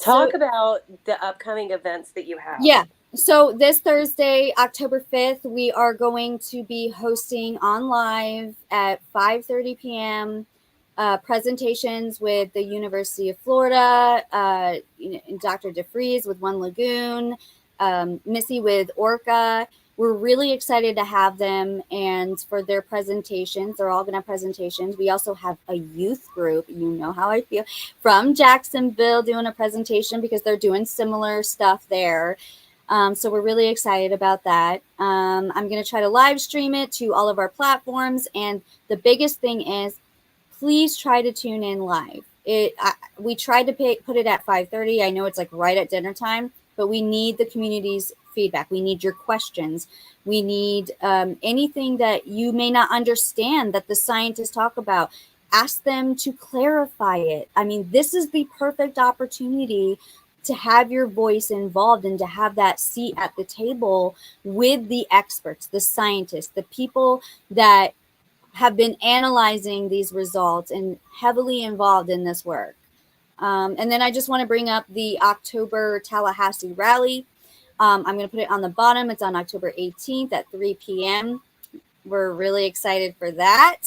Talk about the upcoming events that you have. Yeah. So this Thursday, October 5th, we are going to be hosting on live at 5:30 p.m. Presentations with the University of Florida, Dr. DeFries with One Lagoon, Missy with Orca. We're really excited to have them, and for their presentations. They're all going to have presentations. We also have a youth group, you know how I feel, from Jacksonville doing a presentation because they're doing similar stuff there. So we're really excited about that. I'm going to try to live stream it to all of our platforms. And the biggest thing is, please try to tune in live. We tried to put it at 5:30. I know it's like right at dinner time, but we need the community's feedback. We need your questions. We need anything that you may not understand that the scientists talk about. Ask them to clarify it. I mean, this is the perfect opportunity to have your voice involved and to have that seat at the table with the experts, the scientists, the people that have been analyzing these results and heavily involved in this work. And then I just want to bring up the October Tallahassee rally. I'm going to put it on the bottom. It's on October 18th at 3 p.m. We're really excited for that.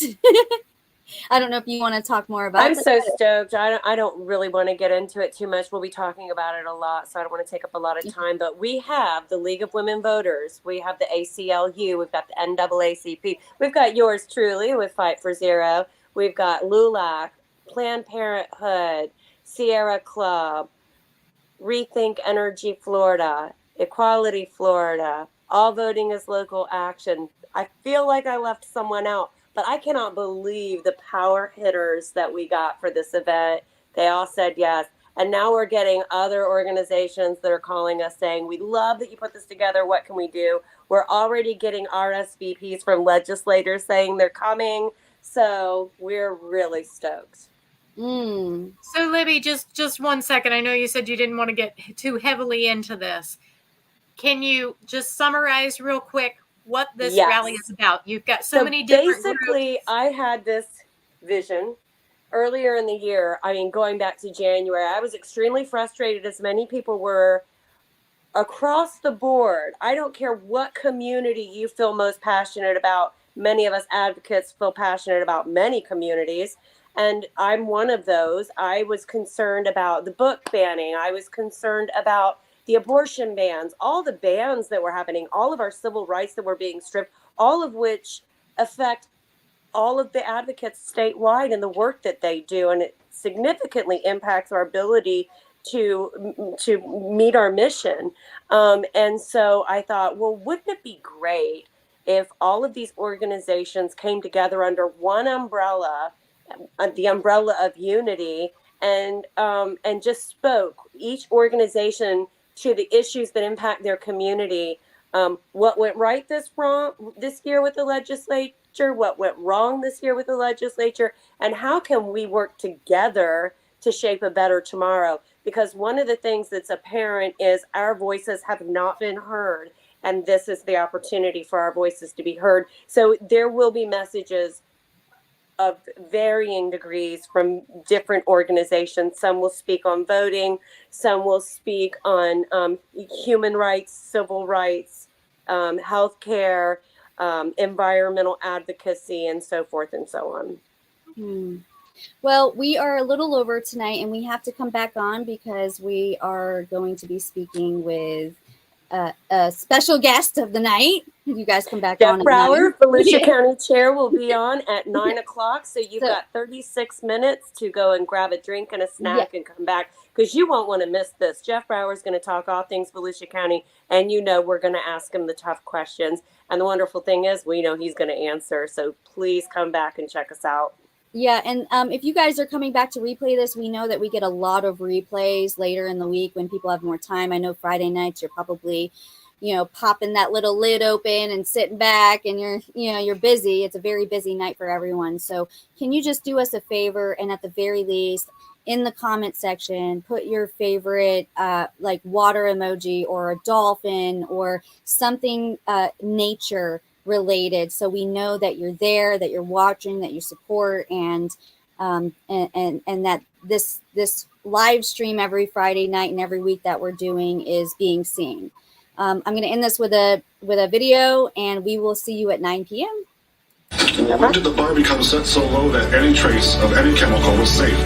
I don't know if you want to talk more about it. I'm so stoked. I don't really want to get into it too much. We'll be talking about it a lot, so I don't want to take up a lot of time. But we have the League of Women Voters. We have the ACLU. We've got the NAACP. We've got yours truly with Fight for Zero. We've got LULAC, Planned Parenthood, Sierra Club, Rethink Energy Florida, Equality Florida, All Voting is Local Action. I feel like I left someone out, but I cannot believe the power hitters that we got for this event. They all said yes. And now we're getting other organizations that are calling us saying, we love that you put this together. What can we do? We're already getting RSVPs from legislators saying they're coming. So we're really stoked. So Libby, just 1 second. I know you said you didn't want to get too heavily into this. Can you just summarize real quick what this rally is about? You've got so many different basically groups. I had this vision earlier in the year. I mean, going back to January, I was extremely frustrated, as many people were, across the board. I don't care what community you feel most passionate about. Many of us advocates feel passionate about many communities, and I'm one of those. I was concerned about the book banning. I was concerned about the abortion bans, all the bans that were happening, all of our civil rights that were being stripped, all of which affect all of the advocates statewide and the work that they do. And it significantly impacts our ability to meet our mission. And so I thought, well, wouldn't it be great if all of these organizations came together under one umbrella, the umbrella of unity, and just spoke, each organization, to the issues that impact their community. What went right this year with the legislature, what went wrong this year with the legislature, and how can we work together to shape a better tomorrow? Because one of the things that's apparent is our voices have not been heard, and this is the opportunity for our voices to be heard. So there will be messages of varying degrees from different organizations. Some will speak on voting, some will speak on human rights, civil rights, healthcare, environmental advocacy, and so forth and so on. Well, we are a little over tonight, and we have to come back on because we are going to be speaking with a special guest of the night. You guys come back Jeff on at Brower, 9. Volusia County Chair, will be on at 9 o'clock. So you've got 36 minutes to go and grab a drink and a snack and come back, because you won't want to miss this. Jeff Brower is going to talk all things Volusia County, and we're going to ask him the tough questions. And the wonderful thing is, we know he's going to answer. So please come back and check us out. Yeah, and if you guys are coming back to replay this, we know that we get a lot of replays later in the week when people have more time. I know Friday nights you're probably, popping that little lid open and sitting back, and you're busy. It's a very busy night for everyone. So can you just do us a favor, and at the very least, in the comment section, put your favorite like water emoji or a dolphin or something nature related, so we know that you're there, that you're watching, that you support, and that this live stream every Friday night and every week that we're doing is being seen. I'm going to end this with a video, and we will see you at 9 p.m. When did the bar become set so low that any trace of any chemical was safe?